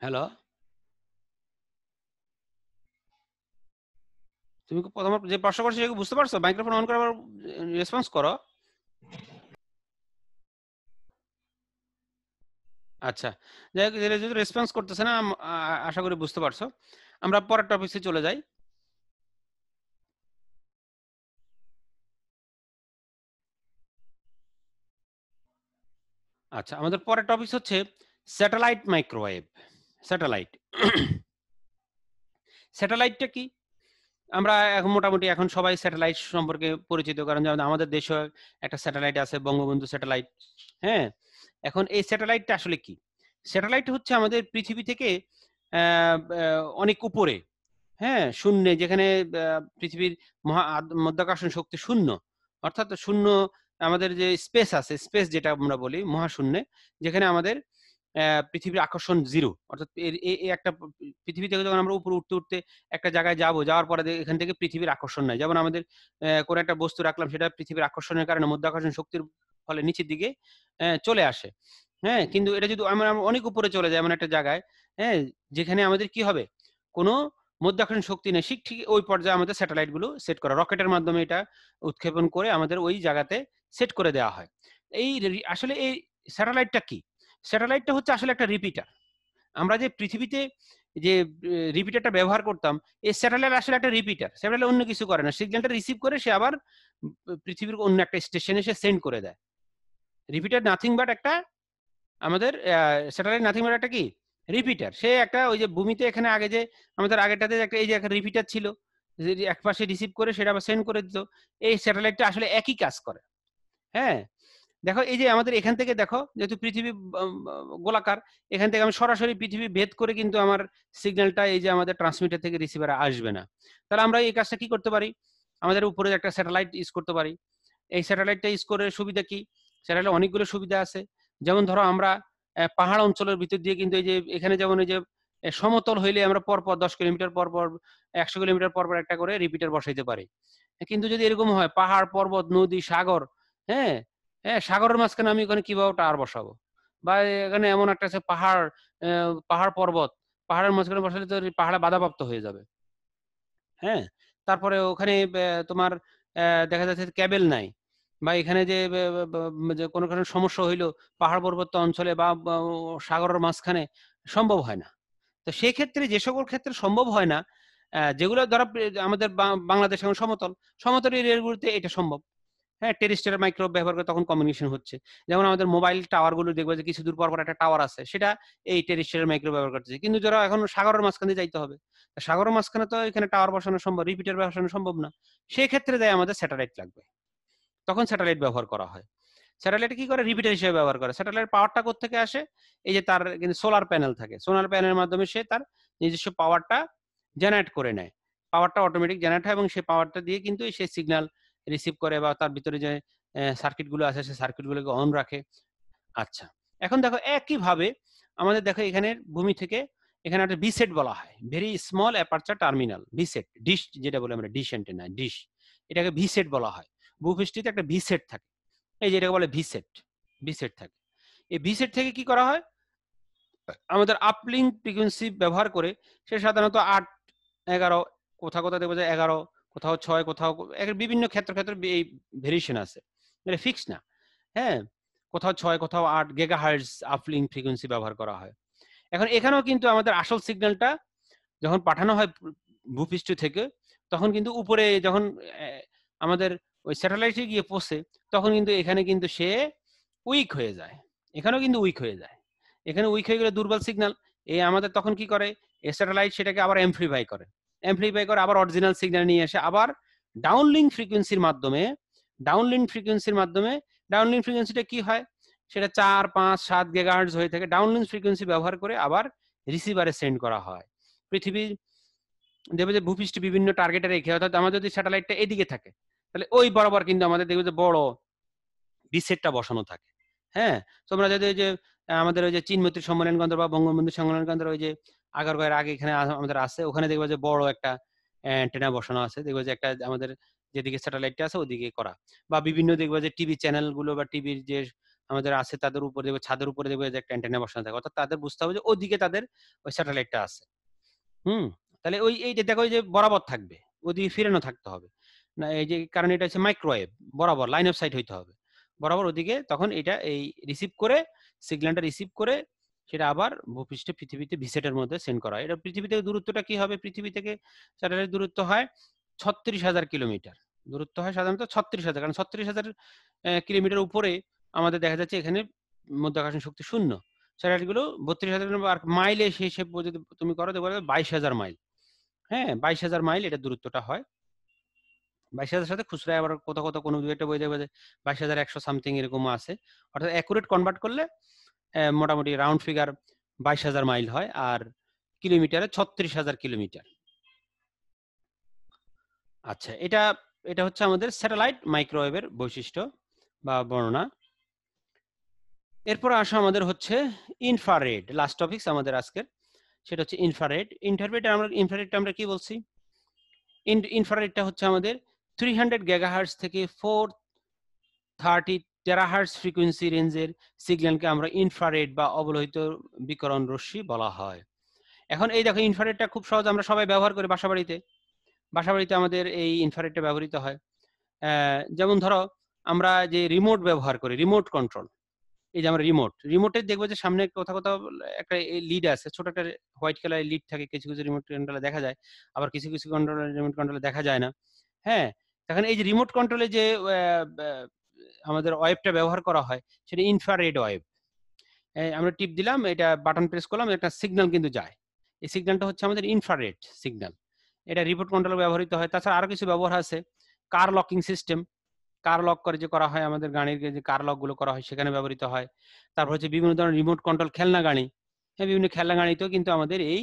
হ্যালো, তুমি তোমার যে প্রশ্ন করছো সেগুলো বুঝতে পারছো? মাইক্রোফোন অন করে আবার রেসপন্স করো। আচ্ছা, যাই হোক, যদি রেসপন্স করতেছে না, আশা করি বুঝতে পারছো। আমরা পরের টপিকে চলে যাই। আচ্ছা, আমাদের পরের টপিক হচ্ছে স্যাটেলাইট মাইক্রোওয়েভ। স্যাটেলাইট, স্যাটেলাইটটা কি? আমরা এখন মোটামুটি এখন সবাই স্যাটেলাইট সম্পর্কে পরিচিত, কারণ যেমন আমাদের দেশে একটা স্যাটেলাইট আছে, বঙ্গবন্ধু স্যাটেলাইট। হ্যাঁ, এখন এই স্যাটেলাইটটা আসলে কি? স্যাটেলাইট হচ্ছে আমাদের পৃথিবী থেকে অনেক উপরে, হ্যাঁ, শূন্যে, যেখানে পৃথিবীর মধ্যাকর্ষণ শক্তি শূন্য, অর্থাৎ শূন্য, আমাদের যে স্পেস আছে, স্পেস যেটা আমরা বলি মহাশূন্যে, যেখানে আমাদের পৃথিবীর আকর্ষণ জিরো, অর্থাৎ একটা পৃথিবী থেকে যখন আমরা উপরে উঠতে উঠতে একটা জায়গায় যাওয়ার পরে এখান থেকে পৃথিবীর আকর্ষণ নাই, যেমন আমাদের কোনো একটা বস্তু রাখলাম, সেটা পৃথিবীর আকর্ষণের কারণে মধ্যাকর্ষণ শক্তির ফলে নিচের দিকে চলে আসে, হ্যাঁ, কিন্তু এটা যদি আমরা অনেক উপরে চলে যাই এমন একটা জায়গায়, হ্যাঁ, যেখানে আমাদের কি হবে, কোনো মধ্যাকর্ষণ শক্তি নেই, ঠিক ওই পর্যায়ে আমাদের স্যাটেলাইট গুলো সেট করা, রকেটের মাধ্যমে এটা উৎক্ষেপণ করে আমাদের ওই জায়গাতে সেট করে দেওয়া হয়। এই আসলে এই স্যাটেলাইটটা কি? স্যাটেলাইটটা হচ্ছে আসলে একটা রিপিটার। আমরা যে পৃথিবীতে যে রিপিটারটা ব্যবহার করতাম, এই স্যাটেলাইট আসলে একটা রিপিটার, স্যাটেলাইট অন্য কিছু করে না, সিগন্যালটা রিসিভ করে সে আবার পৃথিবীর অন্য একটা স্টেশনে সে সেন্ড করে দেয়। রিপিটার নাথিং বাট একটা আমাদের স্যাটেলাইট নাথিং বাট একটা কি রিপিটার। সে একটা ওই যে ভূমিতে এখানে আগে যে আমাদের আগেরটাতে একটা এই যে একটা রিপিটার ছিল, যে এক পাশে রিসিভ করে সেটা আবার সেন্ড করে দিত, এই স্যাটেলাইটটা আসলে একই কাজ করে। হ্যাঁ, দেখো এই যে আমাদের এখান থেকে দেখো, যেহেতু পৃথিবী গোলাকার, এখান থেকে আমি সরাসরি পৃথিবী ভেদ করে কিন্তু আমার সিগন্যালটা এই যে আমাদের ট্রান্সমিটার থেকে রিসিভারে আসবে না। তাহলে আমরা এই কাজটা কি করতে পারি, আমাদের উপরে একটা স্যাটেলাইট ইউজ করতে পারি। এই স্যাটেলাইটটা ইউজ করে সুবিধা কি, স্যাটেলাইটে অনেকগুলো সুবিধা আছে। যেমন ধরো আমরা পাহাড় অঞ্চলের ভিতর দিয়ে কিন্তু এই যে এখানে যেমন এই যে সমতল হইলে আমরা পরপর 10 কিলোমিটার পর পর 100 কিলোমিটার পর পর একটা করে রিপিটার বসাইতে পারি। কিন্তু যদি এরকম হয় পাহাড় পর্বত নদী সাগর, হ্যাঁ হ্যাঁ, সাগরের মাঝখানে আমি ওখানে কিভাবে টাওয়ার বসাবো, বা এখানে এমন একটা আছে পাহাড়, পাহাড় পর্বত, পাহাড়ের মাঝখানে বসালে তো পাহাড়ে বাধাপ্রাপ্ত হয়ে যাবে। হ্যাঁ, তারপরে ওখানে তোমার দেখা যাচ্ছে ক্যাবেল নাই, বা এখানে যে যে কোনো কারণে সমস্যা হইলো পাহাড় পর্বত অঞ্চলে বা সাগরের মাঝখানে সম্ভব হয় না। তো সেই ক্ষেত্রে যে সকল ক্ষেত্রে সম্ভব হয় না, যেগুলো ধরো আমাদের বাংলাদেশ এখন সমতল, সমতল এরিয়াগুলোতে এটা সম্ভব। হ্যাঁ, টেরিস্ট্রিয়াল মাইক্রোওয়েভ ব্যবহার করে তখন কমিউনিকেশন হচ্ছে। যেমন আমাদের মোবাইল টাওয়ার গুলো দেখবে যে কিছু দূর পর পর একটা টাওয়ার আছে, সেটা এই টেরিস্ট্রিয়াল মাইক্রোওয়েভ ব্যবহার করতেছে। কিন্তু যারা এখন সাগরের মাঝখানে যাইতে হবে, সাগরের মাঝখানে তো এখানে টাওয়ার বসানো সম্ভব, রিপিটার বসানো সম্ভব না। সেই ক্ষেত্রে দেয় আমাদের স্যাটেলাইট লাগবে, তখন স্যাটেলাইট ব্যবহার করা হয়। স্যাটেলাইট কি করে, রিপিটার হিসেবে ব্যবহার করে। স্যাটেলাইট পাওয়ারটা কোত্থেকে আসে, এই যে তার কিন্তু সোলার প্যানেল থাকে, সোলার প্যানেলের মাধ্যমে সে তার নিজস্ব পাওয়ারটা জেনারেট করে নেয়, পাওয়ারটা অটোমেটিক জেনারেট হয় এবং সেই পাওয়ারটা দিয়ে কিন্তু সেই সিগন্যাল রিসিভ করে বা তার ভিতরে যে সার্কিট গুলো আছে সেই সার্কিট গুলোকে অন রাখে। আচ্ছা, এখন দেখো একইভাবে আমাদের দেখো এখানে ভূমি থেকে এখানে একটা বিসেট বলা হয়, very small aperture terminal, beset, dish যেটা বলে আমরা, ডিশ অ্যান্টেনা, ডিশ, এটাকে ভিসেট বলা হয়। ভূপৃষ্ঠে একটা ভিসেট থাকে, এই যে এটাকে বলে ভিসেট, ভিসেট থাকে। এই ভিসেট থেকে কি করা হয়, আমাদের আপলিঙ্ক ফ্রিকোয়েন্সি ব্যবহার করে সে সাধারণত 8, 11, কোথাও কোথাও দেখবো যে 11, কোথাও 6, কোথাও বিভিন্ন ক্ষেত্র ক্ষেত্রে এই ভেরিয়েশন আছে, এটা ফিক্স না। হ্যাঁ, কোথাও 6, কোথাও 8 গিগাহার্টজ আপলিঙ্ক ফ্রিকোয়েন্সি ব্যবহার করা হয়। এখন এখানেও কিন্তু আমাদের আসল সিগন্যালটা যখন পাঠানো হয় ভূপৃষ্ঠ থেকে, তখন কিন্তু উপরে যখন আমাদের ওই স্যাটেলাইটে গিয়ে পৌঁছে, তখন কিন্তু এখানে কিন্তু সে উইক হয়ে যায়, এখানেও কিন্তু উইক হয়ে যায়। এখানে উইক হয়ে গেলে দুর্বল সিগন্যাল, এই আমাদের তখন কি করে, স্যাটেলাইট সেটাকে আবার এমপ্লিফাই করে, এমপ্লিফাই করে আবার অরিজিনাল সিগন্যাল নিয়ে এসে আবার ডাউনলিঙ্ক ফ্রিকোয়েন্সির মাধ্যমে, ডাউনলিঙ্ক ফ্রিকোয়েন্সির মাধ্যমে, ডাউনলিঙ্ক ফ্রিকোয়েন্সিটা কি হয়, সেটা 4, 5, 7 গিগাহার্টজ হয়ে থাকে। ডাউনলিঙ্ক ফ্রিকোয়েন্সি ব্যবহার করে আবার রিসিভারে সেন্ড করা হয়। পৃথিবীর দেখবে যে ভূপৃষ্ঠে বিভিন্ন টার্গেটে রেখে, অর্থাৎ আমাদের যদি স্যাটেলাইটটা এদিকে থাকে তাহলে ওই বরাবর কিন্তু আমাদের দেখবে যে বড় বিসেটটা বসানো থাকে। হ্যাঁ, তোমরা যদি ওই যে আমাদের ওই যে চিনমৈত্রী সম্মেলন কেন্দ্র বা বঙ্গবন্ধু সম্মেলন কেন্দ্র ওই যে আগারগাঁওয়ের আগে এখানে আমাদের আছে, ওখানে দেখবে যে বড় একটা অ্যান্টেনা বসানো আছে, দেখবে যে একটা আমাদের যেদিকে স্যাটেলাইটটা আছে ওদিকে করা, বা বিভিন্ন দেখবে যে টিভি চ্যানেল গুলো বা টিভির যে আমাদের আছে তাদের উপরে দেখবে, ছাদের উপরে দেখবে যে একটা অ্যান্টেনা বসানো থাকে, অর্থাৎ তাদের বুঝতে হবে যে ওদিকে তাদের ওই স্যাটেলাইটটা আছে। তাহলে ওই এই যে দেখো এই যে বরাবর থাকবে, ওদিকে ফিরানো থাকতে হবে না, এই যে কারণ এটা হচ্ছে মাইক্রোওয়েভ, বরাবর লাইন অফ সাইট হইতে হবে বরাবর ওদিকে, তখন এটা এই রিসিভ করে, সিগন্যালটা রিসিভ করে সেটা আবার ভূপৃষ্ঠে পৃথিবীতে ভিসেটের মধ্যে সেন্ড করা হয়। এটা পৃথিবী থেকে দূরত্বটা কি হবে, পৃথিবী থেকে স্যাটেলাইট দূরত্ব হয় 36,000 কিলোমিটার, দূরত্ব হয় সাধারণত 36,000, কারণ 36,000 কিলোমিটার উপরে আমাদের দেখা যাচ্ছে এখানে মধ্যাকর্ষণ শক্তি শূন্য। স্যাটেলাইট গুলো 32,000, আর মাইলে সেই হিসেব যদি তুমি করো দেখবে 22,000 মাইল। হ্যাঁ, 22,000 মাইল এটা দূরত্বটা হয়। 22,000 সাথে খুচরা আবার কোথাও কোথাও কোনো একটা বই দেখবে যে 22,100 সামথিং এরকম আছে, অর্থাৎ অ্যাকুরেট কনভার্ট করলে মোটামুটি রাউন্ড ফিগার 22,000 মাইল হয়, আর কিলোমিটারে 36,000 কিলোমিটার। আচ্ছা, এটা এটা হচ্ছে আমাদের স্যাটেলাইট মাইক্রোওয়েভের বৈশিষ্ট্য বা বর্ণনা। এরপর আসা আমাদের হচ্ছে ইনফ্রারেড, লাস্ট টপিকস আমাদের আজকের, সেটা হচ্ছে ইনফ্রারেড। ইনফ্রারেডটা আমরা কি বলছি, ইনফ্রারেডটা হচ্ছে আমাদের 300 গিগাহার্টজ থেকে 430 টেরাহার্টজ ফ্রিকোয়েন্সি রেঞ্জের সিগন্যালকে আমরা ইনফ্রারেড বা অবলোহিত বিকিরণ রশ্মি বলা হয়। এখন এই দেখো ইনফ্রারেডটা খুব সহজ, আমরা সবাই ব্যবহার করি বাসাবাড়িতে আমাদের এই ইনফ্রারেডটা ব্যবহৃত হয়। যেমন ধরো আমরা যে রিমোট ব্যবহার করি, রিমোট কন্ট্রোল, এই যে আমরা রিমোটে দেখবো যে সামনে কোথাও কোথাও একটা লিড আছে, ছোট একটা হোয়াইট কালারের লিড থাকে, কিছু কিছু রিমোট কন্ট্রোলে দেখা যায়, আবার কিছু কিছু রিমোট কন্ট্রোলে দেখা যায় না। হ্যাঁ, এখন এই যে রিমোট কন্ট্রোলে যে আমাদের ওয়েবটা ব্যবহার করা হয় সেটা ইনফ্রারেড ওয়েব। আমরা টিপ দিলাম, এটা বাটন প্রেস করলাম, একটা সিগন্যাল কিন্তু যায়। এই সিগন্যালটা হচ্ছে আমাদের ইনফ্রারেড সিগন্যাল, এটা রিমোট কন্ট্রোলে ব্যবহৃত হয়। তাছাড়া আরো কিছু ব্যবহার আছে, কার লকিং সিস্টেম, কার লক করে যে করা হয়, আমাদের গাড়ির যে কার লক গুলো করা হয় সেখানে ব্যবহৃত হয়। তারপর হচ্ছে বিভিন্ন ধরনের রিমোট কন্ট্রোল খেলনা গাড়ি, হ্যাঁ বিভিন্ন খেলনা গাড়িতেও কিন্তু আমাদের এই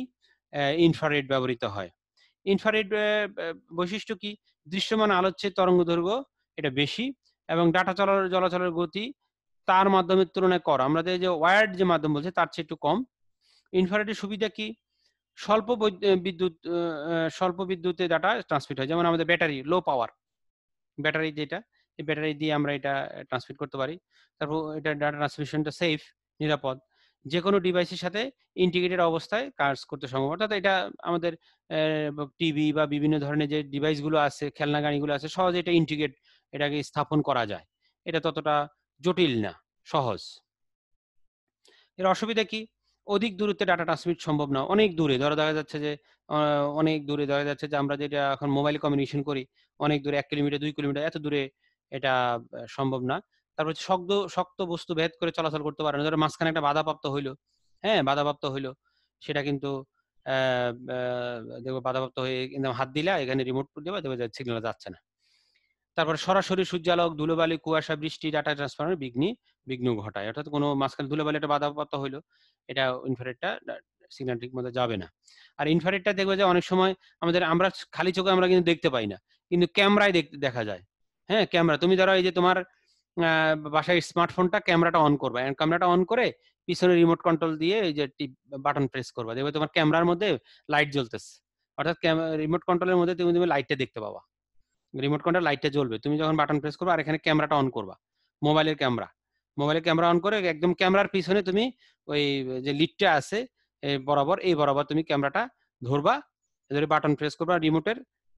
ইনফ্রারেড ব্যবহৃত হয়। ইনফ্রারেড বৈশিষ্ট্য কি, দৃশ্যমান আলোর চেয়ে তরঙ্গ দৈর্ঘ্য এটা বেশি, এবং ডাটা চলাচলের গতি তার মাধ্যমের তুলনায় কর, আমাদের যে ওয়্যার্ড যে মাধ্যম বলছে তার চেয়ে একটু কম। ইনফ্রারেডের সুবিধা কি, স্বল্প বিদ্যুতে ডাটা ট্রান্সমিট হয়, যেমন আমাদের ব্যাটারি লো পাওয়ার ব্যাটারি যেটা, এই ব্যাটারি দিয়ে আমরা এটা ট্রান্সমিট করতে পারি। তারপর এটা ডাটা ট্রান্সমিশনটা সেফ, নিরাপদ, যে কোনো ডিভাইসের সাথে ইন্টিগ্রেটেড অবস্থায় কাজ করতে সম্ভব। অর্থাৎ এটা আমাদের টিভি বা বিভিন্ন ধরনের যে ডিভাইসগুলো আছে, খেলনা গাড়িগুলো আছে, সহজে এটা ইন্টিগ্রেট, এটাকে স্থাপন করা যায়, এটা ততটা জটিল না, সহজ। এর অসুবিধা কি, অধিক দূরত্বে ডাটা ট্রান্সমিট সম্ভব না, অনেক দূরে, ধরো দেখা যাচ্ছে যে অনেক দূরে, দেখা যাচ্ছে যে আমরা যেটা এখন মোবাইল কমিউনিকেশন করি অনেক দূরে, 1 কিলোমিটার 2 কিলোমিটার এত দূরে এটা সম্ভব না। তারপর হচ্ছে শক্ত বস্তু ভেদ করে চলাচল করতে পারে না, ধরো মাঝখানে একটা বাধাপ্রাপ্ত হইলো, হ্যাঁ বাধাপ্রাপ্ত হইলো, সেটা কিন্তু দেখবো বাধাপ্রাপ্ত হয়ে কিন্তু হাত দিলা এখানে রিমোট দেবে, দেখবে সিগন্যাল যাচ্ছে না। তারপরে সরাসরি সূর্যালোক, ধুলোবালি, কুয়াশা, বৃষ্টি ডাটা ট্রান্সফারের বিঘ্ন ঘটায়, অর্থাৎ কোনো মাঝখানে ধুলোবালি একটা বাধাপ্রাপ্ত হইলো, এটা ইনফ্রারেডটা সিগন্যাল ঠিক মতো যাবে না। আর ইনফ্রারেডটা দেখবে যে অনেক সময় আমরা খালি চোখে আমরা কিন্তু দেখতে পাই না, কিন্তু ক্যামেরায় দেখা যায়। হ্যাঁ, ক্যামেরা, তুমি ধরো এই যে তোমার বাসায় স্মার্টফোনটা, ক্যামেরাটা অন করবা, ক্যামেরাটা অন করে পিছনে রিমোট কন্ট্রোল দিয়ে এই যে বাটন প্রেস করবা, দেখবে তোমার ক্যামেরার মধ্যে লাইট জ্বলতেছে, অর্থাৎ রিমোট কন্ট্রোলের মধ্যে তুমি লাইটটা দেখতে পাবা, রিমোট কন্ট্রোল লাইটটা জ্বলবে, তুমি যখন বাটন প্রেস করবে, আর এখানে ক্যামেরাটা অন করবা, মোবাইলের ক্যামেরা অন করে একদম ক্যামেরার পিছনে তুমি ওই যে লিডটা আছে বরাবর, এই বরাবর তুমি ক্যামেরাটা ধরবা, ধরে বাটন প্রেস করবা,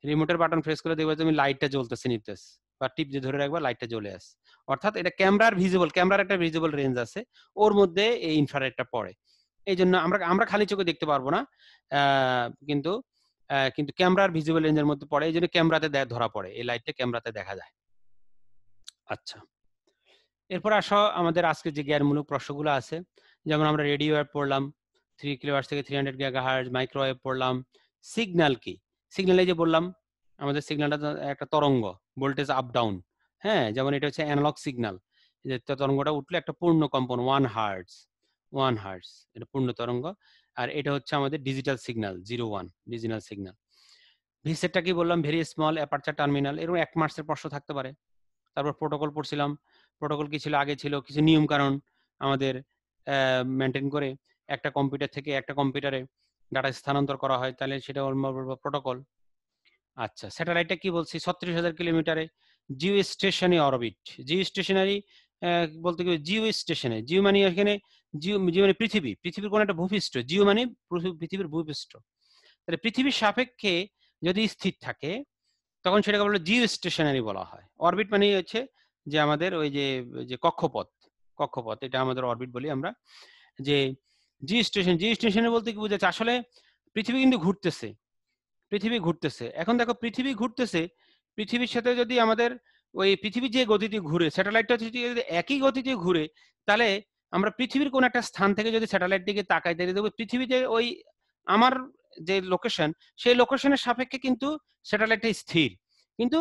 রিমোটের বাটন প্রেস করে দেখবে তুমি লাইটটা জ্বলতেছে নিতেছে, বা টিপ দিয়ে ধরে রাখবা, লাইটটা জ্বলে আসে। অর্থাৎ এটা ক্যামেরার একটা ভিজিবল রেঞ্জ আছে, ওর মধ্যে এই ইনফ্রারেডটা পড়ে। এই জন্য আমরা খালি চোখে দেখতে পারবো না, কিন্তু ক্যামেরার ভিজিবল রেঞ্জের মধ্যে পড়ে, এই জন্য ক্যামেরাতে ধরা পড়ে, এই লাইটটা ক্যামেরাতে দেখা যায়। আচ্ছা, এরপর আসো আমাদের আজকে যে জ্ঞানমূলক প্রশ্নগুলো আছে, যেমন আমরা রেডিও ওয়েভ পড়লাম, 3 কিলোহার্টজ থেকে 300 গিগাহার্টজ, মাইক্রোওয়েভ পড়লাম। সিগন্যাল কি, সিগন্যাল এই যে বললাম আমাদের সিগন্যালটা একটা তরঙ্গ, ভোল্টেজ আপ ডাউন, হ্যাঁ যেমন এটা হচ্ছে অ্যানালগ সিগন্যাল, যে তরঙ্গটা উঠলে একটা পূর্ণ কম্পন 1 হার্টজ, এটা পূর্ণ তরঙ্গ। আর এটা হচ্ছে আমাদের ডিজিটাল সিগন্যাল 01 ডিজিটাল সিগন্যাল। ভিসেটটা কি বললাম, ভেরি স্মল অ্যাপারচার টার্মিনাল, এরকম 1 মার্কসের প্রশ্ন থাকতে পারে। তারপর প্রোটোকল পড়ছিলাম, প্রোটোকল কি ছিল, আগে ছিল কিছু নিয়ম কারণ আমাদের মেনটেন করে একটা কম্পিউটার থেকে একটা কম্পিউটারে ডাটা স্থানান্তর করা হয়, তাহলে সেটা প্রোটোকল। আচ্ছা, স্যাটেলাইটটা কি বলছি, 36,000 কিলোমিটারে geostationary orbit, geostationary বলতে কি, জিও স্টেশনে, জিও মানে এখানে জিও মানে পৃথিবীর কোন একটা ভূপৃষ্ঠ, জিও মানে পৃথিবীর ভূপৃষ্ঠ, তাহলে পৃথিবীর সাপেক্ষে যদি স্থির থাকে তখন সেটাকে বলে জিও স্টেশনারি বলা হয়। অরবিট মানে হচ্ছে যে আমাদের ওই যে কক্ষপথ, এটা আমাদের অরবিট বলি আমরা। যে জিও স্টেশনে বলতে কি বোঝাচ্ছে, আসলে পৃথিবী কিন্তু ঘুরতেছে, এখন দেখো পৃথিবী ঘুরতেছে, পৃথিবীর সাথে যদি আমাদের ওই পৃথিবী যে গতিতে ঘুরে, স্যাটেলাইটটা যদি একই গতিতে ঘুরে, তাহলে আমরা পৃথিবীর কোন একটা স্থান থেকে যদি স্যাটেলাইট দিকে তাকাই, তাহলে দেখবো পৃথিবীতে ওই আমার যে লোকেশন, সেই লোকেশনের সাপেক্ষে কিন্তু স্যাটেলাইটটা স্থির, কিন্তু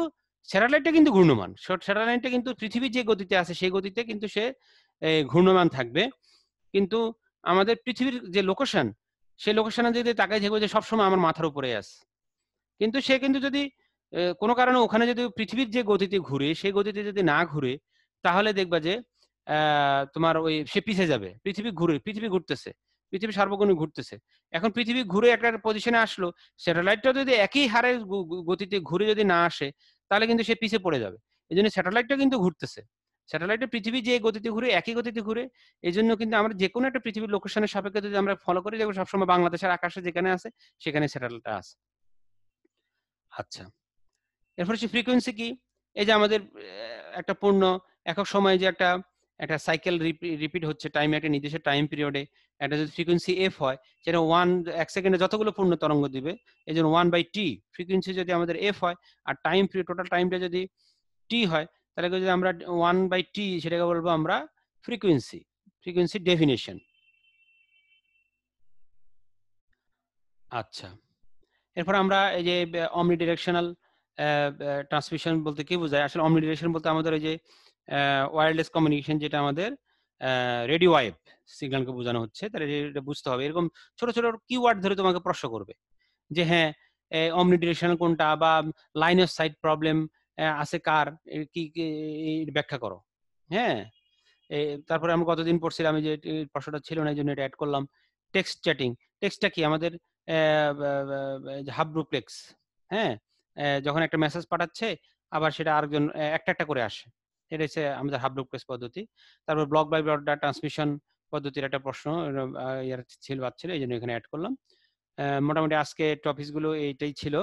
স্যাটেলাইটটা কিন্তু ঘূর্ণমান, স্যাটেলাইটটা কিন্তু পৃথিবীর যে গতিতে আছে সেই গতিতে কিন্তু সে ঘূর্ণমান থাকবে, কিন্তু আমাদের পৃথিবীর যে লোকেশন, সেই লোকেশনে যদি তাকাই থাকবে যে সবসময় আমার মাথার উপরে আছে, কিন্তু সে কিন্তু যদি কোনো কারণে ওখানে যদি পৃথিবীর যে গতিতে ঘুরে সেই গতিতে যদি না ঘুরে, তাহলে দেখবা যে তোমার ওই সে পিছিয়ে যাবে, পৃথিবী ঘুরতেছে, পৃথিবী সার্বক্ষণিক ঘুরতেছে, এখন পৃথিবী ঘুরে একটা পজিশনে আসলো, স্যাটেলাইটটা যদি একই হারে গতিতে ঘুরে যদি না আসে, তাহলে কিন্তু সে পিছিয়ে পড়ে যাবে। এই জন্য স্যাটেলাইটটা কিন্তু ঘুরতেছে, স্যাটেলাইটে পৃথিবী যে গতিতে ঘুরে একই গতিতে ঘুরে, এই জন্য কিন্তু আমরা যে কোনো একটা পৃথিবীর লোকেশনের সাপেক্ষে যদি আমরা ফলো করি, দেখবো সবসময় বাংলাদেশের আকাশে যেখানে আছে সেখানে স্যাটেলাইটটা আছে। আচ্ছা, এরপর হচ্ছে ফ্রিকোয়েন্সি কি, এই যে আমাদের একটা পূর্ণ একক সময়ে যে একটা একটা সাইকেল রিপিট হচ্ছে টাইম, একটা নির্দিষ্ট টাইম পিরিয়ডে, একটা যদি ফ্রিকোয়েন্সি এফ হয়, সেটা 1 সেকেন্ডে যতগুলো পূর্ণ তরঙ্গ দিবে, এই জন্য 1/t ফ্রিকোয়েন্সি যদি আমাদের এফ হয়, আর টাইম পিরিয়ড টোটাল টাইমটা যদি টি হয়, তাহলে যদি আমরা 1/t সেটাকে বলবো আমরা ফ্রিকোয়েন্সি ডেফিনিশন। আচ্ছা, এরপর আমরা এই যে অমনি ডিরেকশনাল ট্রান্সমিশন বলতে কি বোঝায়? আসলে অমনি ডিরেকশন বলতে আমাদের এই যে ওয়্যারলেস কমিউনিকেশন, যেটা আমাদের রেডিও ওয়েভ সিগন্যালকে বোঝানো হচ্ছে, তাহলে এটা বুঝতে হবে। এরকম ছোট ছোট কিওয়ার্ড ধরে তোমাকে প্রশ্ন করবে যে হ্যাঁ অমনি ডিরেকশনাল কোনটা, বা লাইন অফ সাইট প্রবলেম আছে কার, কি ব্যাখ্যা করো। হ্যাঁ, তারপরে আমরা গতদিন পড়ছিলাম, যে প্রশ্নটা ছিল না এই জন্য এটা অ্যাড করলাম। টেক্সট চ্যাটিং, টেক্সটটা কি? আমাদের হাবডুপ্লেক্স। হ্যাঁ, যখন একটা মেসেজ পাঠাচ্ছে আবার সেটা আরেকজন একটা একটা করে আসে, এটা হচ্ছে আমাদের হাবডুপ্লেক্স পদ্ধতি। তারপর block by block data transmission পদ্ধতির একটা প্রশ্ন ছিল, এই জন্য এখানে অ্যাড করলাম। মোটামুটি আজকে টপিকস গুলো এইটাই ছিল।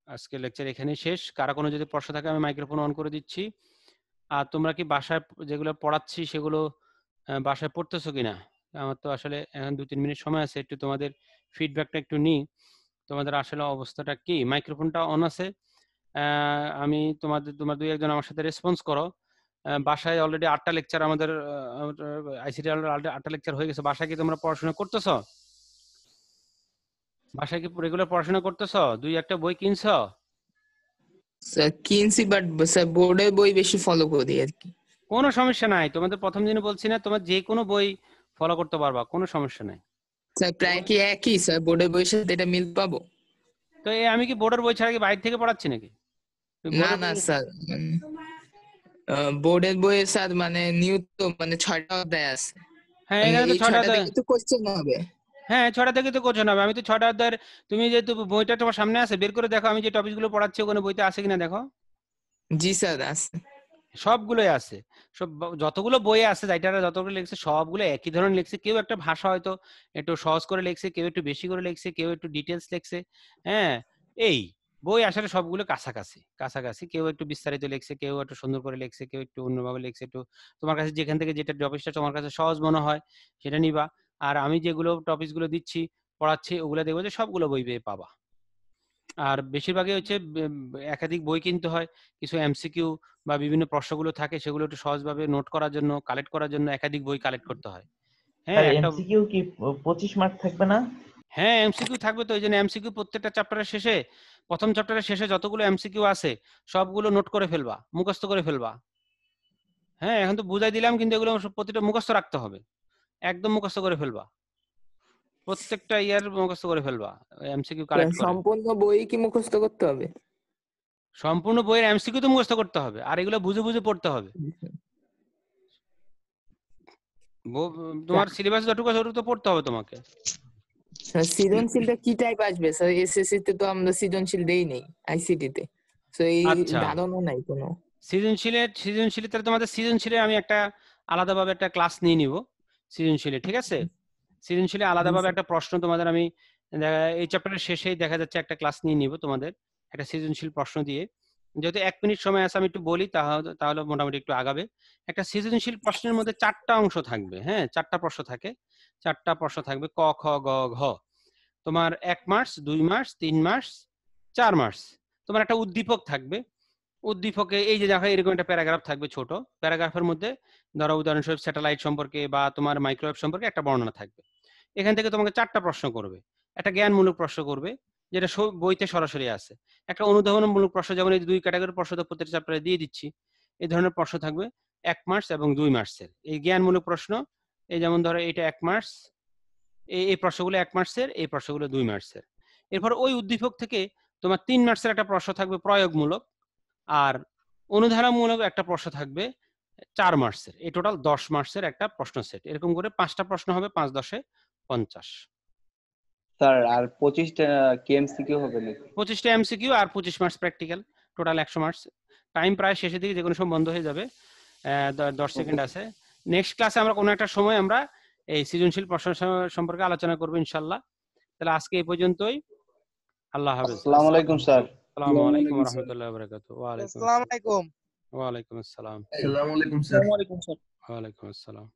আজকে লেকচার এখানেই শেষ। কারো কোনো যদি প্রশ্ন থাকে আমি মাইক্রোফোন অন করে দিচ্ছি। আর তোমরা কি বাসায় যেগুলো পড়াচ্ছি সেগুলো বাসায় পড়তেছো কিনা? আমার তো আসলে এখন 2-3 মিনিট সময় আছে, একটু তোমাদের ফিডব্যাকটা একটু নিই, তোমাদের আসলে অবস্থাটা কি। মাইক্রোফোনটা অন আছে, আমি তোমার 2-1 আমার সাথে রেসপন্স করো। বাসায় অলরেডি 8টা লেকচার আমাদের আইসিটি অলরেডি 8টা লেকচার হয়ে গেছে। বাসায় কি তোমরা পড়াশোনা করতেছো? বাসায় কি রেগুলার পড়াশোনা করতেছো? 2-1টা বই কিনছো? স্যার কিনছি, বাট স্যার বোর্ডের বই বেশি ফলো করি আর কি। কোনো সমস্যা নাই, তোমাদের প্রথম দিনে বলছি না, তোমার যে কোনো বই ফলো করতে পারবা, কোনো সমস্যা নাই। স্যার প্রায় কি একই স্যার বোর্ডের বইয়ের সাথে এটা মিল পাবো? তো আমি কি বোর্ডের বই ছাড়া কি বাইরে থেকে পড়াচ্ছি নাকি? না না স্যার, বোর্ডের বইয়ে স্যার মানে নিউ তো মানে 6টা অধ্যায় আছে। হ্যাঁ, এখানে তো এই 6টা 6টা থেকে তো কোশ্চেন হবে। হ্যাঁ, 6টা থেকে তো কোশ্চেন হবে। আমি তো 6টা অধ্যায়ের, তুমি যেহেতু বইটা তোমার সামনে আছে, বের করে দেখো আমি যে টপিকগুলো পড়াচ্ছি ওখানে বইতে আছে কিনা দেখো। জি স্যার আছে। সবগুলোই আছে, সব যতগুলো বই আছে, রাইটাররা যতগুলো লিখছে সবগুলো একই ধরনের লিখছে। কেউ একটা ভাষা হয়তো একটু সহজ করে লিখছে, কেউ একটু বেশি করে লিখছে, কেউ একটু ডিটেলস লিখছে। হ্যাঁ, এই বই আসলে সবগুলো কাছাকাছি। কেউ একটু বিস্তারিত লিখছে, কেউ একটু সুন্দর করে লিখছে, কেউ একটু অন্যভাবে লিখছে। একটু তোমার কাছে যেখান থেকে যেটা টপিকটা তোমার কাছে সহজ মনে হয় সেটা নিবা। আর আমি যেগুলো টপিকস গুলো দিচ্ছি, পড়াচ্ছি, ওগুলো দেখবো যে সবগুলো বই পেয়ে পাবা। আর বেশিরভাগই হচ্ছে একাধিক বই কিনতে হয়। কিছু এমসিকিউ বা বিভিন্ন প্রশ্নগুলো থাকে, সেগুলো একটু সহজভাবে নোট করার জন্য, কালেক্ট করার জন্য একাধিক বই কালেক্ট করতে হয়। হ্যাঁ, স্যার একটা এমসিকিউ কি 25 মার্ক থাকবে না? হ্যাঁ, এমসিকিউ থাকবে তো। এই জন্য এমসিকিউ প্রত্যেকটা চ্যাপ্টারের শেষে, প্রথম চ্যাপ্টারের শেষে যতগুলো এমসিকিউ আছে সবগুলো নোট করে ফেলবা, মুখস্থ করে ফেলবা। হ্যাঁ, এখন তো বুঝাই দিলাম, কিন্তু এগুলো প্রতিটা মুখস্থ রাখতে হবে, একদম মুখস্থ করে ফেলবা, প্রত্যেকটা ইয়ার মুখস্থ করে ফেলবা এমসিকিউ কালেক্ট করে। সম্পূর্ণ বই কি মুখস্থ করতে হবে? সম্পূর্ণ বইয়ের এমসিকিউ তো মুখস্থ করতে হবে, আর এগুলো বুঝে বুঝে পড়তে হবে। তোমার সিলেবাস যতটুকু আছে তো পড়তে হবে তোমাকে। স্যার সৃজনশীলটা কি টাইপ আসবে স্যার? এসএসসি তে তো আমরা সৃজনশীল দেই নেই, আইসিটি তে, সো এই আচ্ছা, ধারণা নাই কোনো। সৃজনশীলের তোমাদের সৃজনশীলে আমি একটা আলাদাভাবে একটা ক্লাস নিয়ে নিব সৃজনশীলে, ঠিক আছে? সৃজনশীলে আলাদাভাবে একটা প্রশ্ন তোমাদের আমি এই চ্যাপ্টারের শেষেই দেখা যাচ্ছে একটা ক্লাস নিয়ে নিব তোমাদের একটা সৃজনশীল প্রশ্ন দিয়ে। যেহেতু 1 মিনিট সময় আছে আমি একটু বলি, তাহলে মোটামুটি একটু আগাবে। একটা সৃজনশীল প্রশ্নের মধ্যে 4টা অংশ থাকবে। হ্যাঁ, 4টা প্রশ্ন থাকে, 4টা প্রশ্ন থাকবে ক খ গ ঘ। তোমার 1 মার্কস, 2 মার্কস, 3 মার্কস, 4 মার্কস। তোমার একটা উদ্দীপক থাকবে। উদ্দীপকে এই যে দেখো এরকম একটা প্যারাগ্রাফ থাকবে, ছোট প্যারাগ্রাফের মধ্যে ধরো উদাহরণস্বরূপ স্যাটেলাইট সম্পর্কে বা তোমার মাইক্রোওয়েভ সম্পর্কে একটা বর্ণনা থাকবে। এখান থেকে তোমাকে 4টা প্রশ্ন করবে। একটা জ্ঞানমূলক প্রশ্ন করবে, যেটা বইতে সরাসরি আছে। একটা অনুধাবনমূলক প্রশ্ন, যেমন এই 2 ক্যাটাগরির প্রশ্ন তো প্রত্যেকটা চ্যাপ্টারে দিয়ে দিচ্ছি। এই ধরনের প্রশ্ন থাকবে 1 মার্কস এবং 2 মার্কসের। এই জ্ঞানমূলক প্রশ্ন, এই যেমন ধরো এটা 1 মার্কস, এই প্রশ্নগুলো 1 মার্কসের, এই প্রশ্নগুলো 2 মার্কসের। এরপর ওই উদ্দীপক থেকে তোমার 3 মার্কসের একটা প্রশ্ন থাকবে প্রয়োগমূলক, আর অনুধাবনমূলক একটা প্রশ্ন থাকবে 4 মার্কসের। এই টোটাল 10 মার্কসের একটা প্রশ্ন সেট। এরকম করে 5টা প্রশ্ন হবে, 5 10 এ 50। স্যার আর 25টা কি এমসিকিউ হবে নাকি? 25টা এমসিকিউ আর 25 marks practical, total 100 marks. Time প্রায় শেষের দিকে, যে কোনো সময় বন্ধ হয়ে যাবে, 10 সেকেন্ড আছে। নেক্সট ক্লাসে আমরা কোনো একটা সময় আমরা এই সৃজনশীল প্রশ্ন সম্পর্কে আলোচনা করবো ইনশাআল্লাহ। তাহলে আজকে এই পর্যন্তই। আল্লাহ হাফেজ। আসসালামু আলাইকুম স্যার। আসসালামু আলাইকুম ওয়া রাহমাতুল্লাহি ওয়া বারাকাতুহু। ওয়া আলাইকুম আসসালামু আসসালাম। আলাইকুম। ওয়া আলাইকুম আসসালাম। আসসালামু আলাইকুম স্যার। ওয়া আলাইকুম আসসালাম।